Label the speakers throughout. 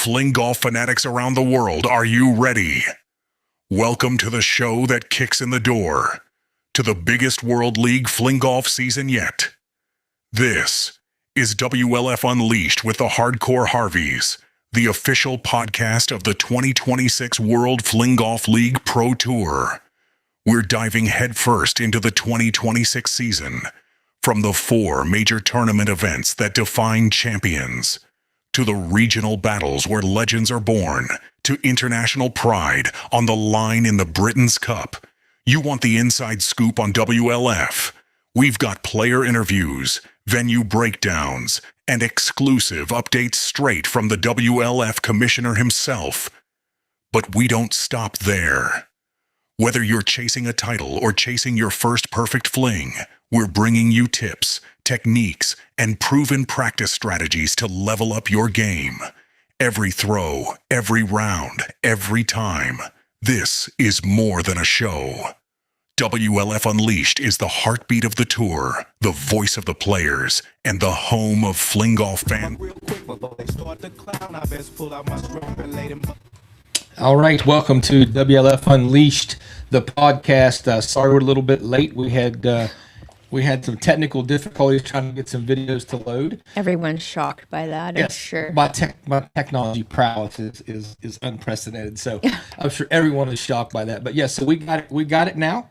Speaker 1: Fling golf fanatics around the world, are you ready? Welcome to the show that kicks in the door to the biggest World League Fling golf season yet. This is WLF Unleashed with the Hardcore Harveys, the official podcast of the 2026 World Fling Golf League Pro Tour. We're diving headfirst into the 2026 season, from the 4 major tournament events that define champions, to the regional battles where legends are born, to international pride on the line in the Britain's Cup. You want the inside scoop on WLF? We've got player interviews, venue breakdowns, and exclusive updates straight from the WLF commissioner himself. But we don't stop there. Whether you're chasing a title or chasing your first perfect fling, we're bringing you tips, techniques, and proven practice strategies to level up your game. Every throw, every round, every time. This is more than a show. WLF Unleashed is the heartbeat of the tour, the voice of the players, and the home of fling golf fans.
Speaker 2: All right, welcome to WLF Unleashed, the podcast. Sorry we're a little bit late. We had some technical difficulties trying to get some videos to load.
Speaker 3: Everyone's shocked by that, I'm sure.
Speaker 2: My technology prowess is unprecedented, so I'm sure everyone is shocked by that. But yes, so we got it now.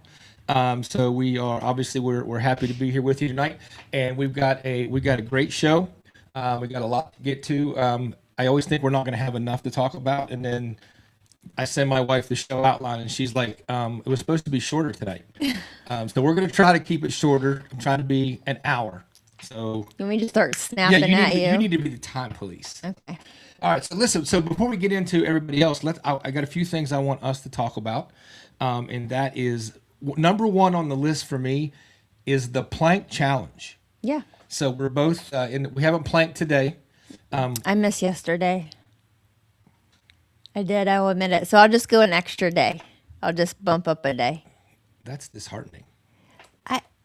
Speaker 2: So we are obviously we're happy to be here with you tonight, and we got a great show. We got a lot to get to. I always think we're not going to have enough to talk about, and then I send my wife the show outline, and she's like, it was supposed to be shorter tonight. So we're going to try to keep it shorter. I'm trying to be an hour. So
Speaker 3: Can we just start snapping at you?
Speaker 2: You need to be the time police.
Speaker 3: Okay.
Speaker 2: All right. So listen. So before we get into everybody else, I got a few things I want us to talk about, and that is number one on the list for me is the plank challenge.
Speaker 3: Yeah.
Speaker 2: So we're both we haven't planked today.
Speaker 3: I missed yesterday. I did, I will admit it. So I'll just go an extra day. I'll just bump up a day.
Speaker 2: That's disheartening.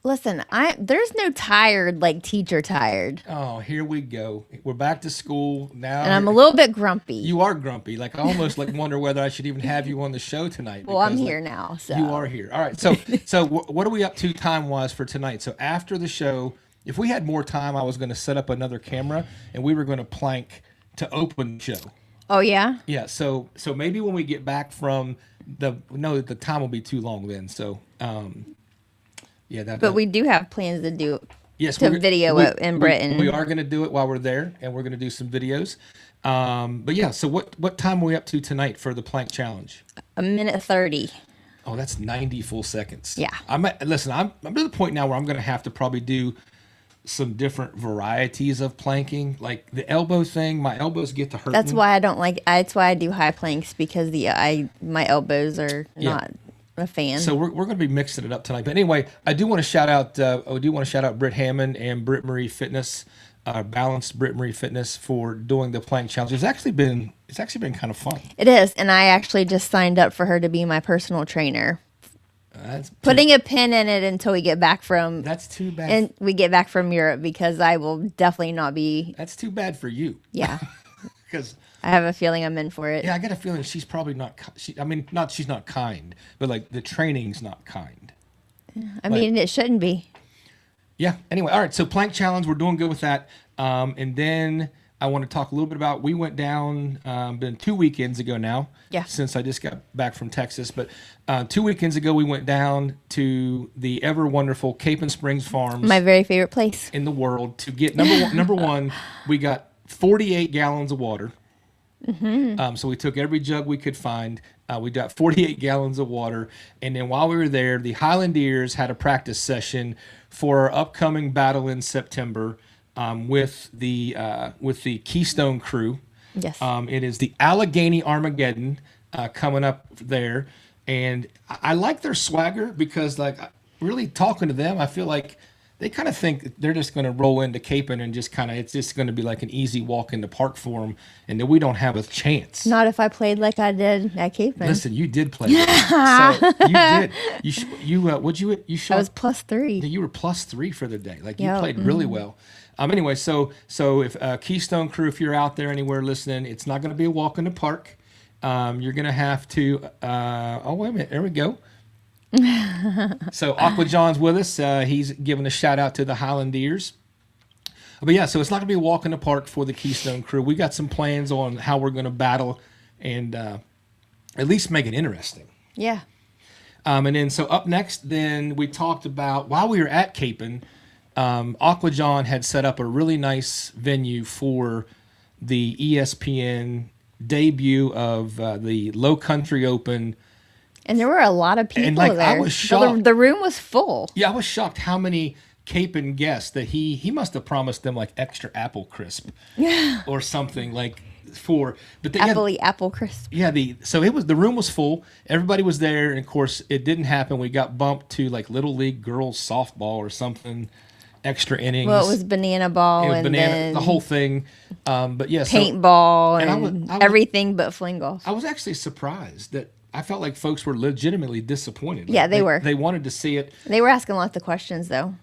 Speaker 3: There's no tired like teacher tired.
Speaker 2: Oh, here we go. We're back to school now.
Speaker 3: And I'm a little bit grumpy.
Speaker 2: You are grumpy. Like I almost wonder whether I should even have you on the show tonight.
Speaker 3: Well, I'm here now. So
Speaker 2: you are here. All right. So what are we up to time-wise for tonight? So after the show, if we had more time, I was going to set up another camera and we were going to plank to open the show.
Speaker 3: Oh yeah?
Speaker 2: Yeah, so maybe when we get back from the time will be too long then. So
Speaker 3: But we do have plans to do video in Britain.
Speaker 2: We are going to do it while we're there, and we're going to do some videos. But yeah, so what time are we up to tonight for the plank challenge?
Speaker 3: 1:30.
Speaker 2: Oh, that's 90 full seconds.
Speaker 3: Yeah.
Speaker 2: I'm to the point now where I'm going to have to probably do some different varieties of planking, like the elbow thing. My elbows get to hurt.
Speaker 3: That's why I don't like. That's why I do high planks, because my elbows are not a fan.
Speaker 2: So we're going to be mixing it up tonight. But anyway, I do want to shout out Britt Hammond and Britt Marie Fitness, Balanced Britt Marie Fitness, for doing the plank challenge. It's actually been kind of fun.
Speaker 3: It is, and I actually just signed up for her to be my personal trainer. Putting a pin in it until we get back from.
Speaker 2: That's too bad.
Speaker 3: And we get back from Europe, because I will definitely not be.
Speaker 2: That's too bad for you.
Speaker 3: Yeah.
Speaker 2: Because
Speaker 3: I have a feeling I'm in for it.
Speaker 2: Yeah, I got a feeling she's probably not. She's not kind, but like the training's not kind.
Speaker 3: I mean, it shouldn't be.
Speaker 2: Yeah. Anyway, all right. So plank challenge, we're doing good with that. And then I want to talk a little bit about, we went down, been 2 weekends ago now.
Speaker 3: Yeah.
Speaker 2: Since I just got back from Texas, but 2 weekends ago we went down to the ever wonderful Cape and Springs Farms,
Speaker 3: My very favorite place
Speaker 2: in the world, to get number one. We got 48 gallons of water. Mm-hmm. So we took every jug we could find. We got 48 gallons of water, and then while we were there, the Highlandiers had a practice session for our upcoming battle in September with the Keystone crew.
Speaker 3: Yes.
Speaker 2: It is the Allegheny Armageddon coming up there, and I like their swagger, because like really talking to them, I feel like they kind of think they're just going to roll into Capon and it's just going to be like an easy walk in the park for them, and that we don't have a chance.
Speaker 3: Not if I played like I did at Capon.
Speaker 2: Listen, you did play. So you did. You showed.
Speaker 3: I was +3.
Speaker 2: You were +3 for the day. Like you played really well. Anyway, so if Keystone Crew, if you're out there anywhere listening, it's not going to be a walk in the park. You're going to have to. Oh wait a minute, there we go. So Aqua John's with us. He's giving a shout out to the Highlandiers. But yeah, so it's not going to be a walk in the park for the Keystone Crew. We got some plans on how we're going to battle and at least make it interesting.
Speaker 3: Yeah.
Speaker 2: And then so up next, then we talked about while we were at Capon, Aqua John had set up a really nice venue for the ESPN debut of the Low Country Open.
Speaker 3: And there were a lot of people
Speaker 2: like,
Speaker 3: there.
Speaker 2: I was shocked.
Speaker 3: The room was full.
Speaker 2: Yeah, I was shocked how many Capon guests that he must have promised them like extra apple crisp or something like for. But
Speaker 3: Apple crisp.
Speaker 2: Yeah, the room was full. Everybody was there, and of course it didn't happen. We got bumped to like Little League girls softball or something. Extra innings.
Speaker 3: Well, it was banana ball and then
Speaker 2: the whole thing. But yeah,
Speaker 3: paintball and
Speaker 2: I was,
Speaker 3: everything but fling golf.
Speaker 2: I was actually surprised that I felt like folks were legitimately disappointed.
Speaker 3: Yeah, they were.
Speaker 2: They wanted to see it.
Speaker 3: They were asking lots of questions though.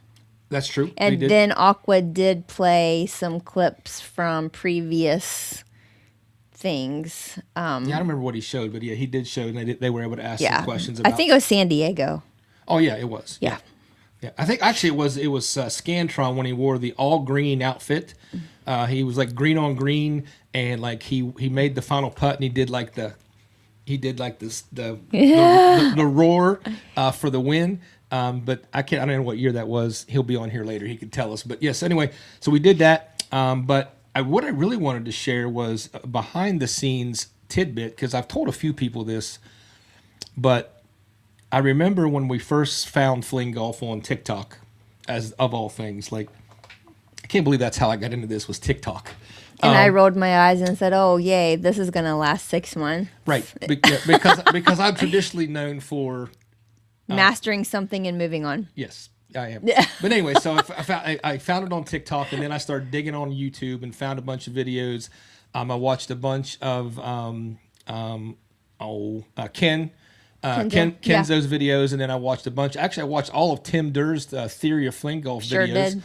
Speaker 2: That's true.
Speaker 3: And then Aqua did play some clips from previous things.
Speaker 2: Yeah, I don't remember what he showed, but yeah, he did show, and they were able to ask some questions about.
Speaker 3: I think it was San Diego.
Speaker 2: Oh yeah, it was.
Speaker 3: Yeah.
Speaker 2: Yeah, I think actually it was Scantron when he wore the all green outfit. He was like green on green, and like he made the final putt, and he did like the roar for the win. But I don't know what year that was. He'll be on here later. He could tell us. But yes, anyway, so we did that. But what I really wanted to share was a behind the scenes tidbit, because I've told a few people this, but I remember when we first found Fling Golf on TikTok, as of all things. Like, I can't believe that's how I got into this, was TikTok.
Speaker 3: And I rolled my eyes and said, "Oh, yay! This is gonna last 6 months."
Speaker 2: Right, because I'm traditionally known for
Speaker 3: mastering something and moving on.
Speaker 2: Yes, I am. But anyway, so I found it on TikTok, and then I started digging on YouTube and found a bunch of videos. I watched a bunch of Kenzo's videos, and then I watched a bunch. Actually, I watched all of Tim Durr's Theory of Fling Golf videos.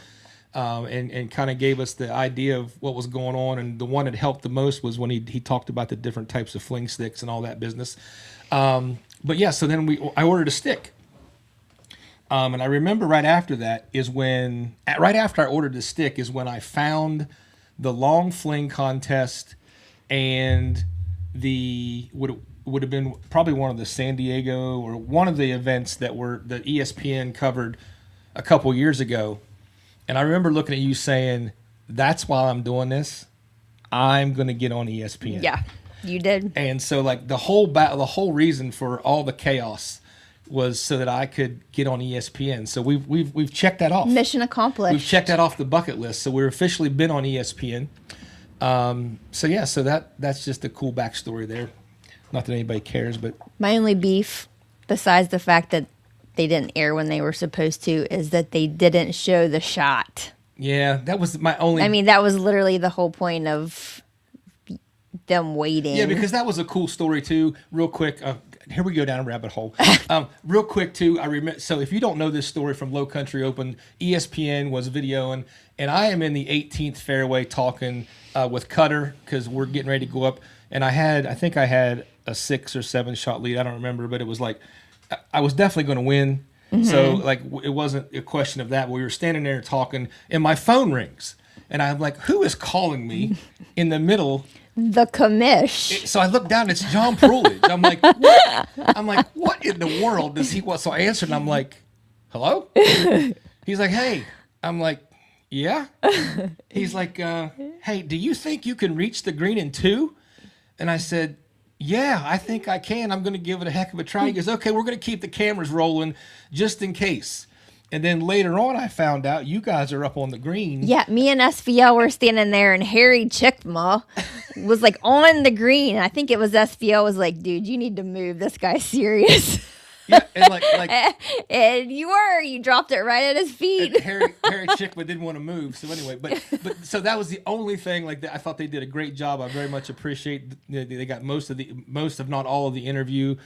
Speaker 2: And kind of gave us the idea of what was going on. And the one that helped the most was when he talked about the different types of fling sticks and all that business. But yeah, so then I ordered a stick. And I remember right after that right after I ordered the stick is when I found the long fling contest and would have been probably one of the San Diego or one of the events that ESPN covered a couple years ago. And I remember looking at you saying, "That's why I'm doing this. I'm going to get on ESPN."
Speaker 3: Yeah, you did.
Speaker 2: And so, like the whole reason for all the chaos was so that I could get on ESPN. So we've checked that off.
Speaker 3: Mission accomplished.
Speaker 2: We've checked that off the bucket list. So we're officially been on ESPN. So that's just a cool backstory there. Not that anybody cares, but
Speaker 3: my only beef, besides the fact that they didn't air when they were supposed to, is that they didn't show the shot.
Speaker 2: Yeah, that was my only.
Speaker 3: I mean, that was literally the whole point of them waiting.
Speaker 2: Yeah, because that was a cool story too. Real quick, here we go down a rabbit hole. Real quick too, I remember. So if you don't know this story from Low Country Open, ESPN was videoing, and I am in the 18th fairway talking with Cutter because we're getting ready to go up, and I think I had a 6 or 7 shot lead. I don't remember, but it was like. I was definitely going to win. Mm-hmm. So, like, it wasn't a question of that. We were standing there talking, and my phone rings. And I'm like, who is calling me in the middle?
Speaker 3: The commish.
Speaker 2: So I look down, it's John Prulidge. I'm like, what? What in the world does he want? So I answered, and I'm like, hello? He's like, hey. I'm like, yeah? He's like, hey, do you think you can reach the green in 2? And I said, yeah, I think I can. I'm going to give it a heck of a try. He goes, okay, we're going to keep the cameras rolling just in case. And then later on, I found out you guys are up on the green.
Speaker 3: Yeah, me and SVL were standing there, and Harry Chickma was like on the green. I think it was SVL was like, dude, you need to move. This guy's serious.
Speaker 2: Yeah, and
Speaker 3: and you dropped it right at his feet.
Speaker 2: Harry Chickma didn't want to move. So anyway, but so that was the only thing like that. I thought they did a great job. I very much appreciate they got most if not all of the interview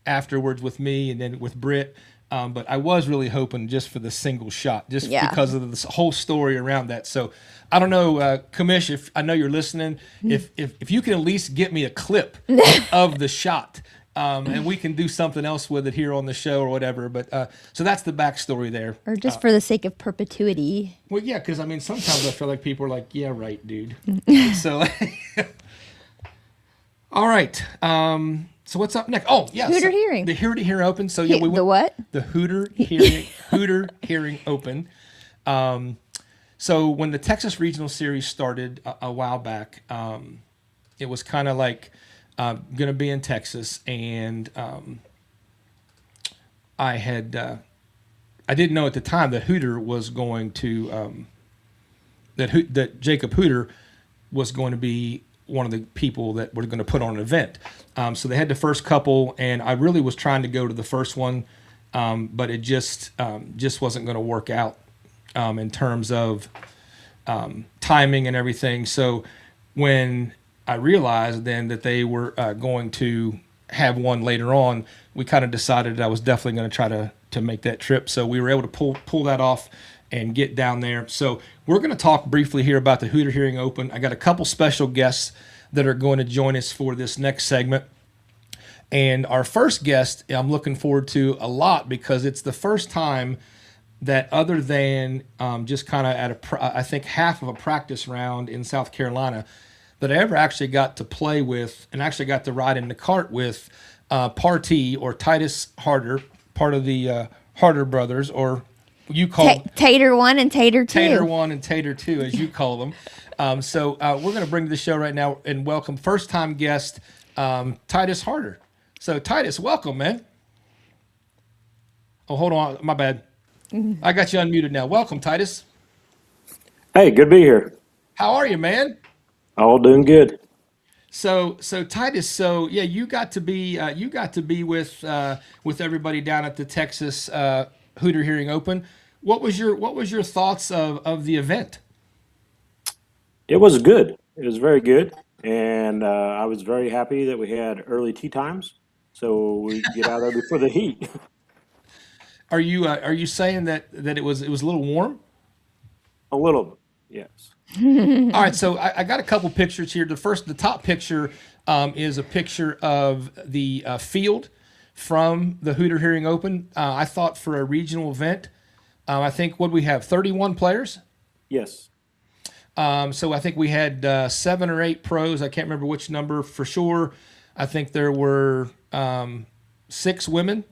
Speaker 2: afterwards with me and then with Britt. But I was really hoping just for the single shot, just
Speaker 3: Yeah.
Speaker 2: because of this whole story around that. So I don't know, Kamish, if I know you're listening, if you can at least get me a clip of the shot, and we can do something else with it here on the show or whatever. But so that's the backstory there.
Speaker 3: Or just for the sake of perpetuity.
Speaker 2: Well, yeah, because I mean, sometimes I feel like people are like, "Yeah, right, dude." So, all right. So what's up next? Oh, yeah,
Speaker 3: Hooter Hearing.
Speaker 2: the Hooter Hearing Open. So yeah, we went
Speaker 3: The what?
Speaker 2: the Hooter Hearing Open. So when the Texas Regional Series started a while back, it was kind of like going to be in Texas, and I didn't know at the time that Hooter was going to that Jacob Hooter was going to be one of the people that were going to put on an event. So they had the first couple, and I really was trying to go to the first one, but it just wasn't going to work out in terms of timing and everything. So when I realized then that they were going to have one later on, we kind of decided that I was definitely going to try to make that trip. So we were able to pull that off and get down there. So we're going to talk briefly here about the Hooter Hearing Open. I got a couple special guests that are going to join us for this next segment. And our first guest, I'm looking forward to a lot because it's the first time that, other than just kind of at I think half of a practice round in South Carolina, that I ever actually got to play with and actually got to ride in the cart with Partee or Titus Harder, part of the Harder brothers, or you call
Speaker 3: Tater 1 and Tater 2.
Speaker 2: Tater 1 and Tater 2, as you call them. So we're going to bring to the show right now and welcome first-time guest Titus Harder. So Titus, welcome, man. Oh, hold on, my bad. I got you unmuted now. Welcome, Titus.
Speaker 4: Hey, good to be here.
Speaker 2: How are you, man?
Speaker 4: All doing good.
Speaker 2: So Titus, so yeah, you got to be with everybody down at the Texas Hooter Hearing Open. What was your thoughts of the event?
Speaker 4: It was good. It was very good, and I was very happy that we had early tee times, so we get out there before the heat.
Speaker 2: Are you saying that it was a little warm?
Speaker 4: A little, yes.
Speaker 2: All right, so I got a couple pictures here. The top picture is a picture of the field from the Hooter Hearing Open. I thought for a regional event, I think what we have 31 players.
Speaker 4: Yes.
Speaker 2: So I think we had 7 or 8 pros. I can't remember which number for sure. I think there were 6 women,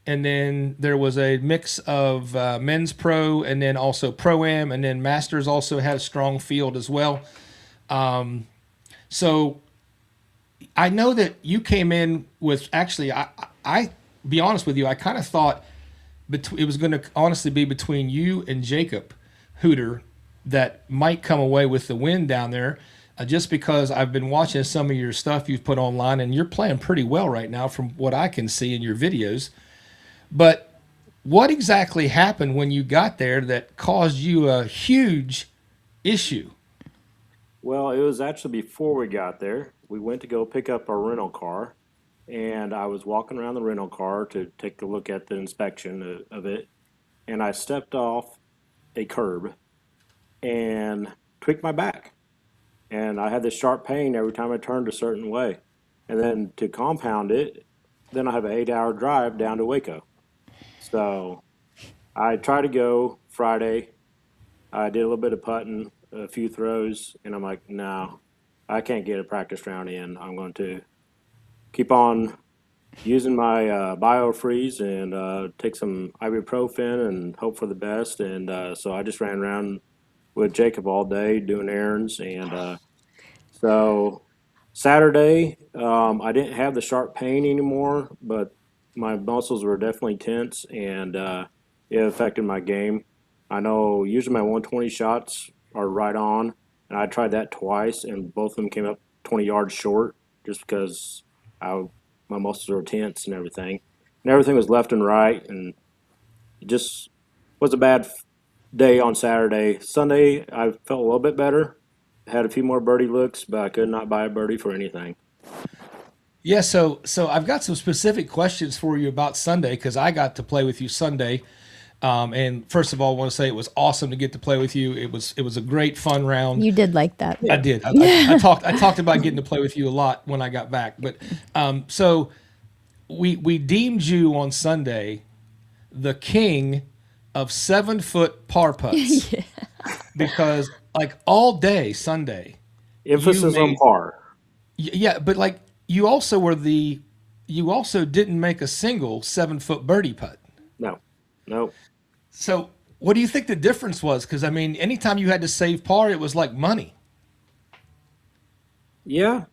Speaker 2: and then there was a mix of men's pro and then also pro-am, and then masters also had a strong field as well. So I know that you came in with, actually, I be honest with you, I kind of thought it was going to honestly be between you and Jacob Hooter that might come away with the win down there, just because I've been watching some of your stuff you've put online, and you're playing pretty well right now from what I can see in your videos. But what exactly happened when you got there that caused you a huge issue?
Speaker 4: Well, it was actually before we got there. We went to go pick up our rental car, and I was walking around the rental car to take a look at the inspection of it, and I stepped off a curb and tweaked my back. And I had this sharp pain every time I turned a certain way. And then to compound it, then I have an 8-hour drive down to Waco. So I tried to go Friday. I did a little bit of putting, a few throws, and I'm like, no, I can't get a practice round in. I'm going to keep on using my BioFreeze and take some ibuprofen and hope for the best. And so I just ran around with Jacob all day doing errands. And so Saturday, I didn't have the sharp pain anymore, but my muscles were definitely tense, and it affected my game. I know usually my 120 shots are right on, and I tried that twice, and both of them came up 20 yards short just because my muscles were tense and everything. And everything was left and right, and it just was a bad day on Saturday. Sunday, I felt a little bit better. Had a few more birdie looks, but I could not buy a birdie for anything.
Speaker 2: Yeah, so I've got some specific questions for you about Sunday because I got to play with you Sunday. And first of all, I want to say it was awesome to get to play with you. It was a great fun round.
Speaker 3: You did like that.
Speaker 2: I did. I talked about getting to play with you a lot when I got back. But so we deemed you on Sunday the king of 7 foot par putts because like all day Sunday you
Speaker 4: Emphasis on
Speaker 2: made
Speaker 4: par.
Speaker 2: yeah, but like you also didn't make a single 7 foot birdie putt.
Speaker 4: No, no.
Speaker 2: So what do you think the difference was? Because I mean, anytime you had to save par, it was like money.
Speaker 4: Yeah.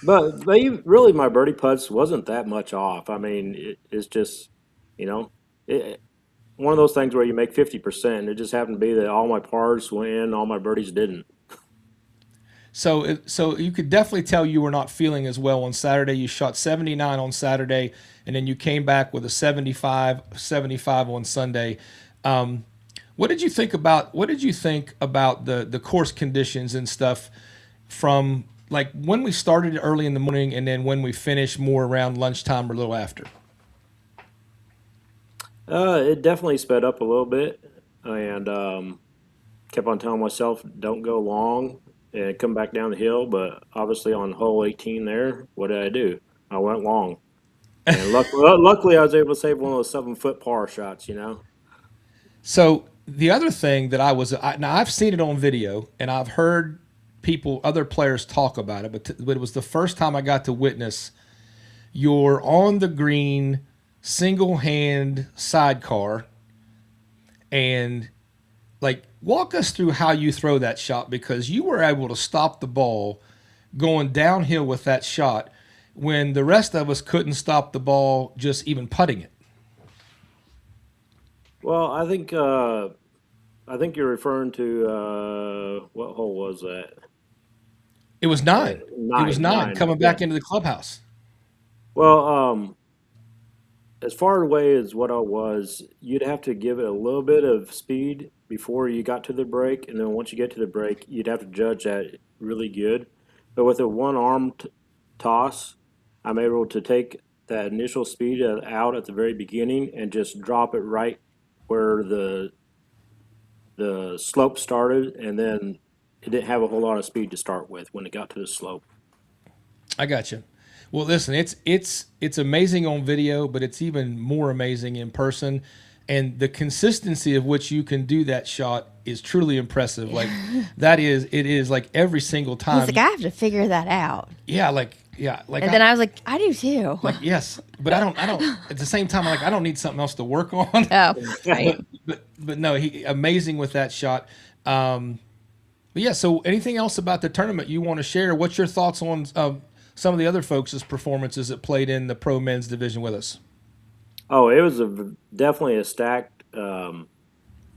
Speaker 4: But they really my birdie putts wasn't that much off. I mean, it's just, you know, it, one of those things where you make 50%. It just happened to be that all my pars went in, all my birdies didn't.
Speaker 2: So you could definitely tell you were not feeling as well on Saturday. You shot 79 on Saturday, and then you came back with a 75 on Sunday. Um, what did you think about the course conditions and stuff from like when we started early in the morning and then when we finished more around lunchtime or a little after?
Speaker 4: It definitely sped up a little bit, and kept on telling myself don't go long and come back down the hill. But obviously on hole 18 there, what did I do? I went long, and luckily I was able to save one of those 7 foot par shots. You know.
Speaker 2: So the other thing that now I've seen it on video and I've heard other players talk about it, but it was the first time I got to witness your on the green single hand sidecar and like walk us through how you throw that shot because you were able to stop the ball going downhill with that shot when the rest of us couldn't stop the ball just even putting it.
Speaker 4: Well, I think you're referring to what hole was that?
Speaker 2: It was nine. It was
Speaker 4: Nine,
Speaker 2: nine
Speaker 4: nine.
Speaker 2: coming
Speaker 4: Yeah.
Speaker 2: back into the clubhouse.
Speaker 4: Well, as far away as what I was, you'd have to give it a little bit of speed before you got to the break, and then once you get to the break, you'd have to judge that really good. But with a one arm toss, I'm able to take that initial speed out at the very beginning and just drop it right where the slope started, and then it didn't have a whole lot of speed to start with when it got to the slope.
Speaker 2: I got you. Well, listen, it's amazing on video, but it's even more amazing in person. And the consistency of which you can do that shot is truly impressive. Like it is like every single
Speaker 3: He's
Speaker 2: time.
Speaker 3: like, I have to figure that out.
Speaker 2: Yeah,
Speaker 3: And then I was like, I do too.
Speaker 2: like yes, but I don't. At the same time, like I don't need something else to work on.
Speaker 3: Oh, right.
Speaker 2: But no, he amazing with that shot. But yeah, so anything else about the tournament you want to share? What's your thoughts on some of the other folks' performances that played in the pro men's division with us?
Speaker 4: Oh, it was definitely a stacked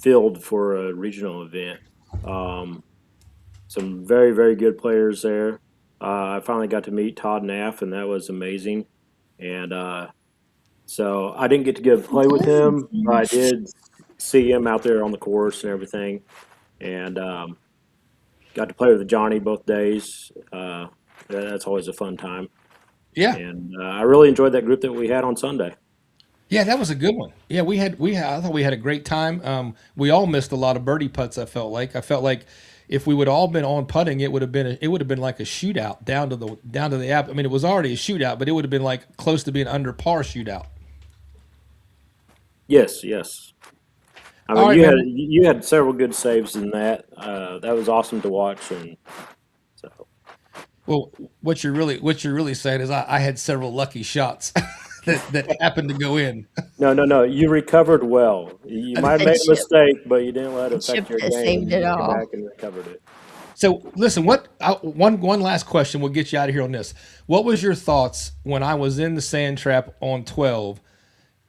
Speaker 4: field for a regional event. Um, some very, very good players there. I finally got to meet Todd Naff, and that was amazing. And so I didn't get to go play with him, but I did see him out there on the course and everything. And got to play with Johnny both days. That's always a fun time.
Speaker 2: Yeah,
Speaker 4: And I really enjoyed that group that we had on Sunday.
Speaker 2: yeah, that was a good one. Yeah, I thought we had a great time. We all missed a lot of birdie putts. I felt like if we would all been on putting, it would have been like a shootout down to the app. I mean, it was already a shootout, but it would have been like close to being under par shootout.
Speaker 4: Yes, yes. I
Speaker 2: All
Speaker 4: mean,
Speaker 2: right, man.
Speaker 4: you had several good saves in that. That was awesome to watch, and so
Speaker 2: Well, what you're really saying is I had several lucky shots that happened to go in.
Speaker 4: no. You recovered well. You might have
Speaker 3: And
Speaker 4: made a
Speaker 3: Chip,
Speaker 4: mistake, but you didn't let it
Speaker 3: Chip
Speaker 4: affect your
Speaker 3: just
Speaker 4: game.
Speaker 3: saved it
Speaker 4: You came
Speaker 3: all.
Speaker 4: back and recovered it.
Speaker 2: So listen, one last question. We'll get you out of here on this. What was your thoughts when I was in the sand trap on 12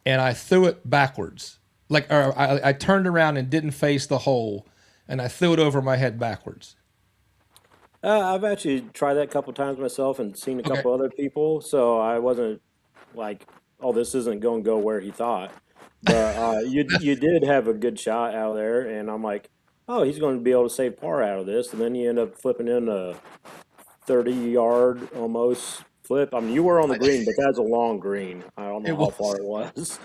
Speaker 2: and I threw it backwards? Or I turned around and didn't face the hole, and I threw it over my head backwards.
Speaker 4: I've actually tried that a couple times myself and seen a
Speaker 2: Okay.
Speaker 4: couple other people, so I wasn't like, oh, this isn't going to go where he thought. But you did have a good shot out there, and I'm like, oh, he's going to be able to save par out of this, and then you end up flipping in a 30-yard almost Flip. I mean, you were on the green, but that's a long green. I don't
Speaker 2: It
Speaker 4: know how
Speaker 2: was.
Speaker 4: far it was.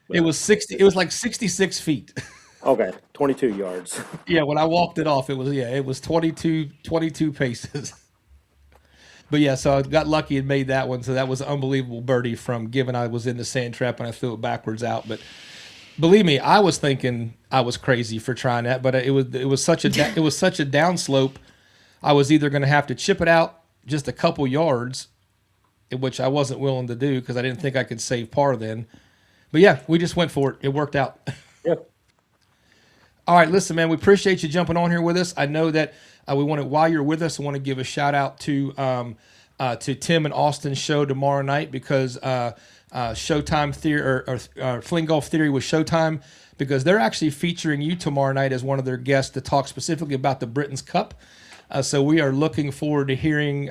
Speaker 2: It
Speaker 4: But
Speaker 2: was 60. It was like 66 feet.
Speaker 4: okay, 22 yards.
Speaker 2: Yeah, when I walked it off, it was 22 paces. But yeah, so I got lucky and made that one. So that was an unbelievable birdie from given I was in the sand trap and I threw it backwards out. But believe me, I was thinking I was crazy for trying that, but it was such it was such a downslope. I was either going to have to chip it out just a couple yards, which I wasn't willing to do because I didn't think I could save par then. But yeah, we just went for it. It worked out.
Speaker 4: Yeah.
Speaker 2: All right, listen, man, we appreciate you jumping on here with us. I know that we want to, while you're with us, I want to give a shout out to Tim and Austin's show tomorrow night because Showtime Theory or Fling Golf Theory with Showtime because they're actually featuring you tomorrow night as one of their guests to talk specifically about the Britain's Cup. So we are looking forward to hearing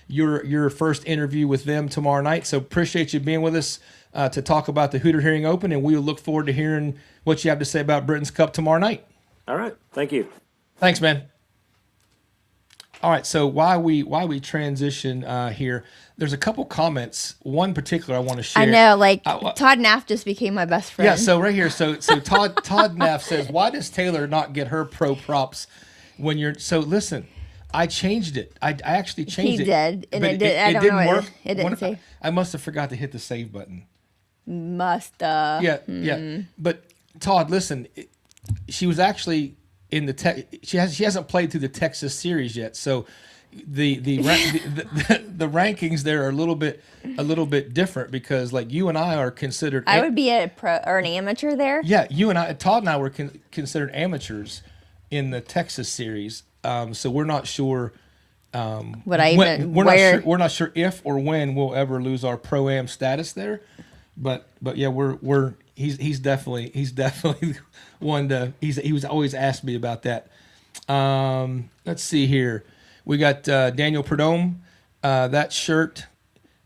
Speaker 2: your first interview with them tomorrow night. So appreciate you being with us to talk about the Hooter Hearing Open, and we will look forward to hearing what you have to say about Britain's Cup tomorrow night.
Speaker 4: All right. Thank you.
Speaker 2: Thanks, man. All right, so why we transition here, there's a couple comments. One particular I want to share.
Speaker 3: I know, like Todd Naff just became my best friend.
Speaker 2: Yeah, so right here, so Todd Naff says, why does Taylor not get her pro props when you're? So listen, I changed it. I actually changed it.
Speaker 3: He did, and
Speaker 2: but
Speaker 3: it did. I don't know.
Speaker 2: work.
Speaker 3: It didn't say.
Speaker 2: I must have forgot to hit the save button.
Speaker 3: Musta.
Speaker 2: Yeah. But Todd, listen, she was actually in the she hasn't played through the Texas series yet, so the rankings there are a little bit different because like you and I are considered.
Speaker 3: I would be a pro or an amateur there.
Speaker 2: Yeah, Todd and I were considered amateurs in the Texas series, so we're not sure. We're not sure if or when we'll ever lose our pro-am status there, but yeah, he's definitely one to he was always asked me about that. Let's see here, we got Daniel Perdome, that shirt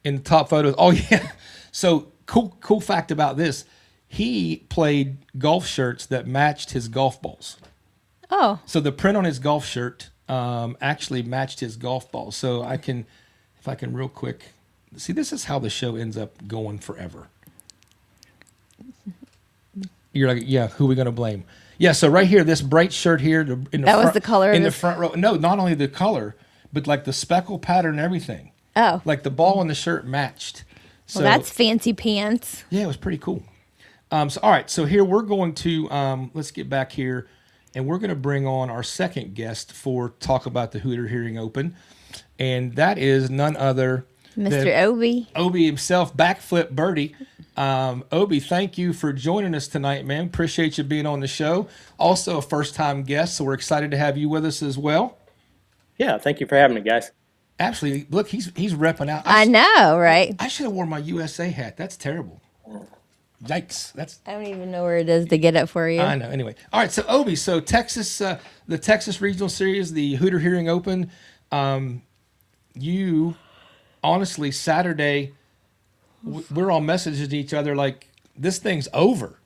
Speaker 2: in the top photos. Oh yeah, so cool fact about this, he played golf shirts that matched his golf balls.
Speaker 3: Oh,
Speaker 2: so the print on his golf shirt actually matched his golf ball. So if I can real quick, see, this is how the show ends up going forever. You're like, yeah, who are we going to blame? Yeah, so right here, this bright shirt here.
Speaker 3: Was the color
Speaker 2: in the front row. No, not only the color, but like the speckle pattern and everything.
Speaker 3: Oh.
Speaker 2: Like the ball and the shirt matched. So,
Speaker 3: well, that's fancy pants.
Speaker 2: Yeah, it was pretty cool. So, all right, so here we're going to, let's get back here. And we're going to bring on our second guest for talk about the Hooter Hearing Open. And that is none other
Speaker 3: Mr. Obi.
Speaker 2: Obi himself, Backflip Birdie. Obi, thank you for joining us tonight, man. Appreciate you being on the show. Also a first-time guest, so we're excited to have you with us as well.
Speaker 5: Yeah, thank you for having me, guys.
Speaker 2: Absolutely. Look, he's repping out.
Speaker 3: I know, right?
Speaker 2: I should have worn my USA hat. That's terrible. Yikes!
Speaker 3: I don't even know where it is to get it for you.
Speaker 2: I know. Anyway, all right. So Obi, Texas, the Texas Regional Series, the Hooter Hearing Open. You honestly, Saturday, we're all messaging each other like this thing's over.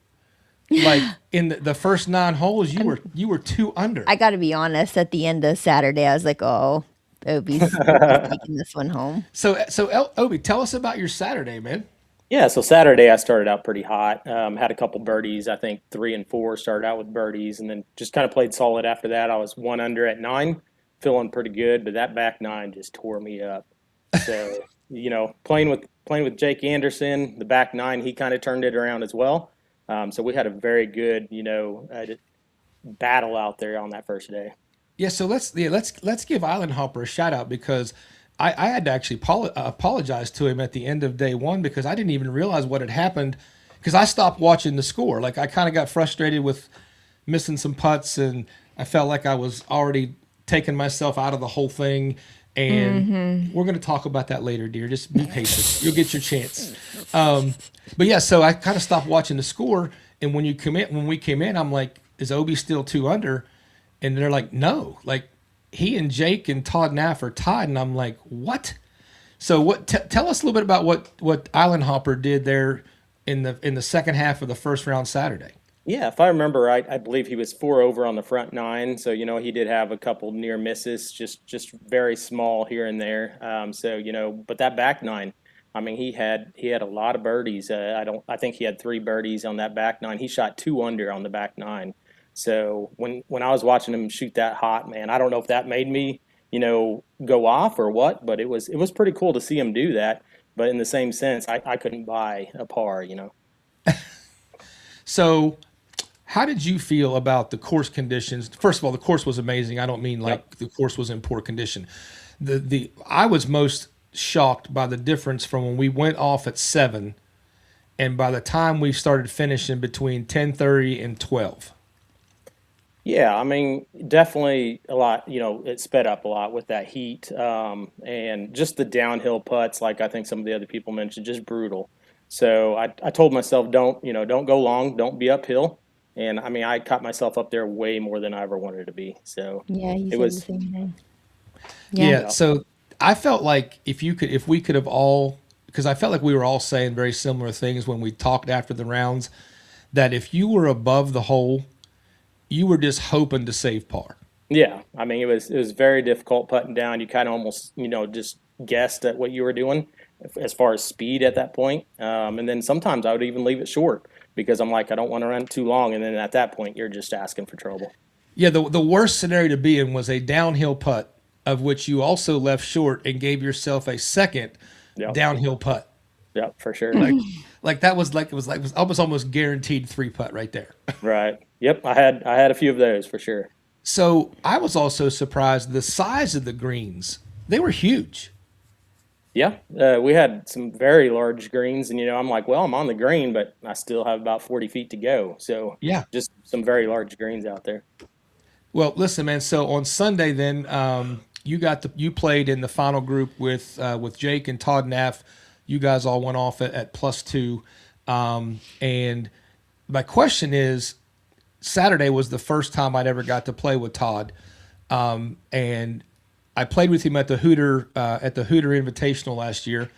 Speaker 2: Like in the first 9 holes, you were 2 under.
Speaker 3: I got to be honest. At the end of Saturday, I was like, "Oh, Obi's taking this one home."
Speaker 2: So Obi, tell us about your Saturday, man.
Speaker 5: Yeah, so Saturday I started out pretty hot. Had a couple birdies. I think 3 and 4 started out with birdies, and then just kind of played solid after that. I was 1 under at 9, feeling pretty good, but that back 9 just tore me up. So playing with Jake Anderson, the back 9, he kind of turned it around as well. So we had a very good battle out there on that first day.
Speaker 2: Yeah, so let's give Island Hopper a shout out because I had to actually apologize to him at the end of day 1 because I didn't even realize what had happened because I stopped watching the score. Like I kind of got frustrated with missing some putts and I felt like I was already taking myself out of the whole thing. And we're going to talk about that later, dear. Just be patient. You'll get your chance. But yeah, so I kind of stopped watching the score. And when we came in, I'm like, is Obi still 2 under? And they're like, no. Like he and Jake and Todd Naff are tied. And I'm like, what? So tell us a little bit about what Island Hopper did there in the second half of the first round Saturday.
Speaker 5: Yeah, if I remember right, I believe he was 4 over on the front nine. So he did have a couple near misses, just very small here and there. But that back nine, I mean, he had a lot of birdies. I think he had 3 birdies on that back nine. He shot 2 under on the back nine. So when I was watching him shoot that hot, man, I don't know if that made me go off or what, but it was pretty cool to see him do that. But in the same sense, I couldn't buy a par.
Speaker 2: So, how did you feel about the course conditions? First of all, the course was amazing. I don't mean like
Speaker 5: Yep.
Speaker 2: the course was in poor condition. The I was most shocked by the difference from when we went off at 7 and by the time we started finishing between 10:30 and 12.
Speaker 5: Yeah, I mean, definitely a lot. It sped up a lot with that heat, and just the downhill putts. Like I think some of the other people mentioned, just brutal. So I told myself, don't go long, don't be uphill. And I mean, I caught myself up there way more than I ever wanted to be. So
Speaker 3: Yeah, you
Speaker 5: it
Speaker 3: said the
Speaker 5: was,
Speaker 3: same thing. Yeah.
Speaker 2: Yeah,
Speaker 5: yeah,
Speaker 2: so I felt like if we could have all, because I felt like we were all saying very similar things when we talked after the rounds, that if you were above the hole, you were just hoping to save par.
Speaker 5: yeah. I mean, it was very difficult putting down. You kind of almost, just guessed at what you were doing as far as speed at that point. And then sometimes I would even leave it short because I'm like, I don't want to run it too long. And then at that point, you're just asking for trouble.
Speaker 2: Yeah, the worst scenario to be in was a downhill putt, of which you also left short and gave yourself a second
Speaker 5: Yep.
Speaker 2: downhill putt.
Speaker 5: Yep, for sure.
Speaker 2: Like that was like it was almost guaranteed 3 putt right there.
Speaker 5: Right. Yep. I had a few of those for sure.
Speaker 2: So I was also surprised the size of the greens. They were huge.
Speaker 5: Yeah. We had some very large greens, and I'm like, well, I'm on the green, but I still have about 40 feet to go. So
Speaker 2: Yeah.
Speaker 5: just some very large greens out there.
Speaker 2: Well, listen, man. So on Sunday, then you played in the final group with Jake and Todd Naff. You guys all went off at +2, and my question is, Saturday was the first time I'd ever got to play with Todd, and I played with him at the Hooter Invitational last year,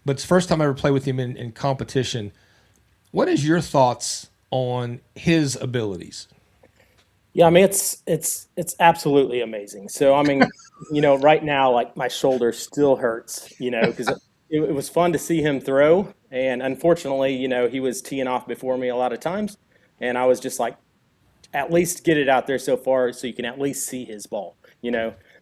Speaker 2: but it's the first time I ever played with him in competition. What is your thoughts on his abilities?
Speaker 5: Yeah, I mean it's absolutely amazing. So I mean, right now like my shoulder still hurts, because it was fun to see him throw, and unfortunately, he was teeing off before me a lot of times, and I was just like, at least get it out there so far so you can at least see his ball.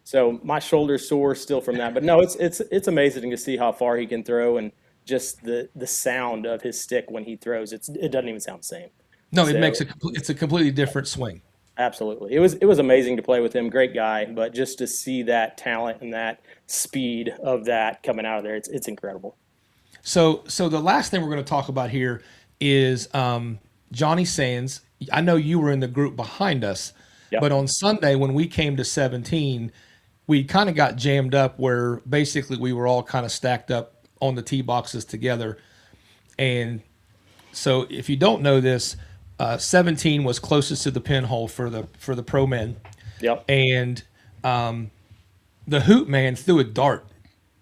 Speaker 5: So my shoulder's sore still from that, but no, it's amazing to see how far he can throw and just the sound of his stick when he throws. It doesn't even sound the same.
Speaker 2: No,
Speaker 5: So
Speaker 2: it's a completely different swing.
Speaker 5: absolutely, it was amazing to play with him. Great guy, but just to see that talent and that speed of that coming out of there, it's incredible.
Speaker 2: So the last thing we're going to talk about here is Johnny Sands. I know you were in the group behind us, but
Speaker 5: Yep.
Speaker 2: on Sunday when we came to 17, we kind of got jammed up where basically we were all kind of stacked up on the tee boxes together. And so if you don't know this, 17 was closest to the pinhole for the pro men,
Speaker 5: Yep.
Speaker 2: and the hoop man threw a dart.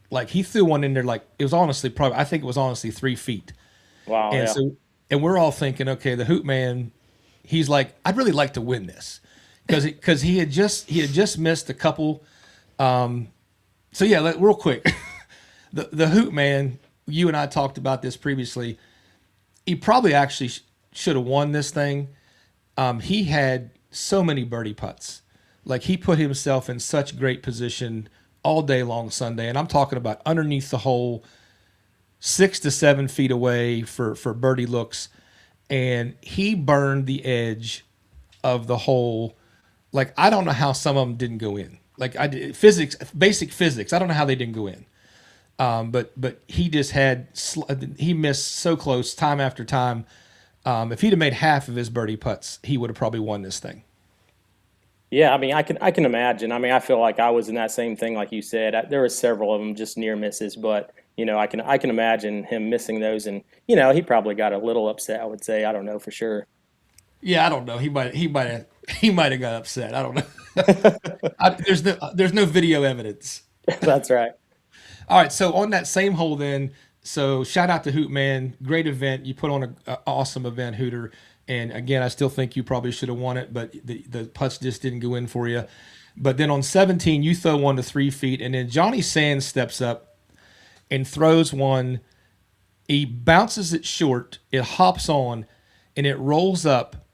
Speaker 2: Like he threw one in there, like it was honestly I think it was honestly 3 feet.
Speaker 5: Wow.
Speaker 2: And
Speaker 5: Yeah.
Speaker 2: and we're all thinking, okay, the hoop man, he's like, I'd really like to win this because he had just missed a couple. So yeah, real quick, the hoop man, you and I talked about this previously. He probably actually should have won this thing. He had so many birdie putts. Like he put himself in such great position all day long Sunday, and I'm talking about underneath the hole, 6 to 7 feet away for birdie looks, and he burned the edge of the hole. Like I don't know how some of them didn't go in. Like I did basic physics. I don't know how they didn't go in. But he just he missed so close time after time. If he'd have made half of his birdie putts, he would have probably won this thing.
Speaker 5: Yeah, I mean, I can imagine. I mean, I feel like I was in that same thing, like you said. There were several of them just near misses, but I can imagine him missing those, and he probably got a little upset. I would say, I don't know for sure.
Speaker 2: Yeah, I don't know. He might have got upset. I don't know. There's no video evidence.
Speaker 5: That's right.
Speaker 2: All right, so on that same hole then, so shout out to Hoot Man, great event. You put on an awesome event, Hooter. And again, I still think you probably should have won it, but the putts just didn't go in for you. But then on 17, you throw one to 3 feet, and then Johnny Sands steps up and throws one. He bounces it short, it hops on, and it rolls up.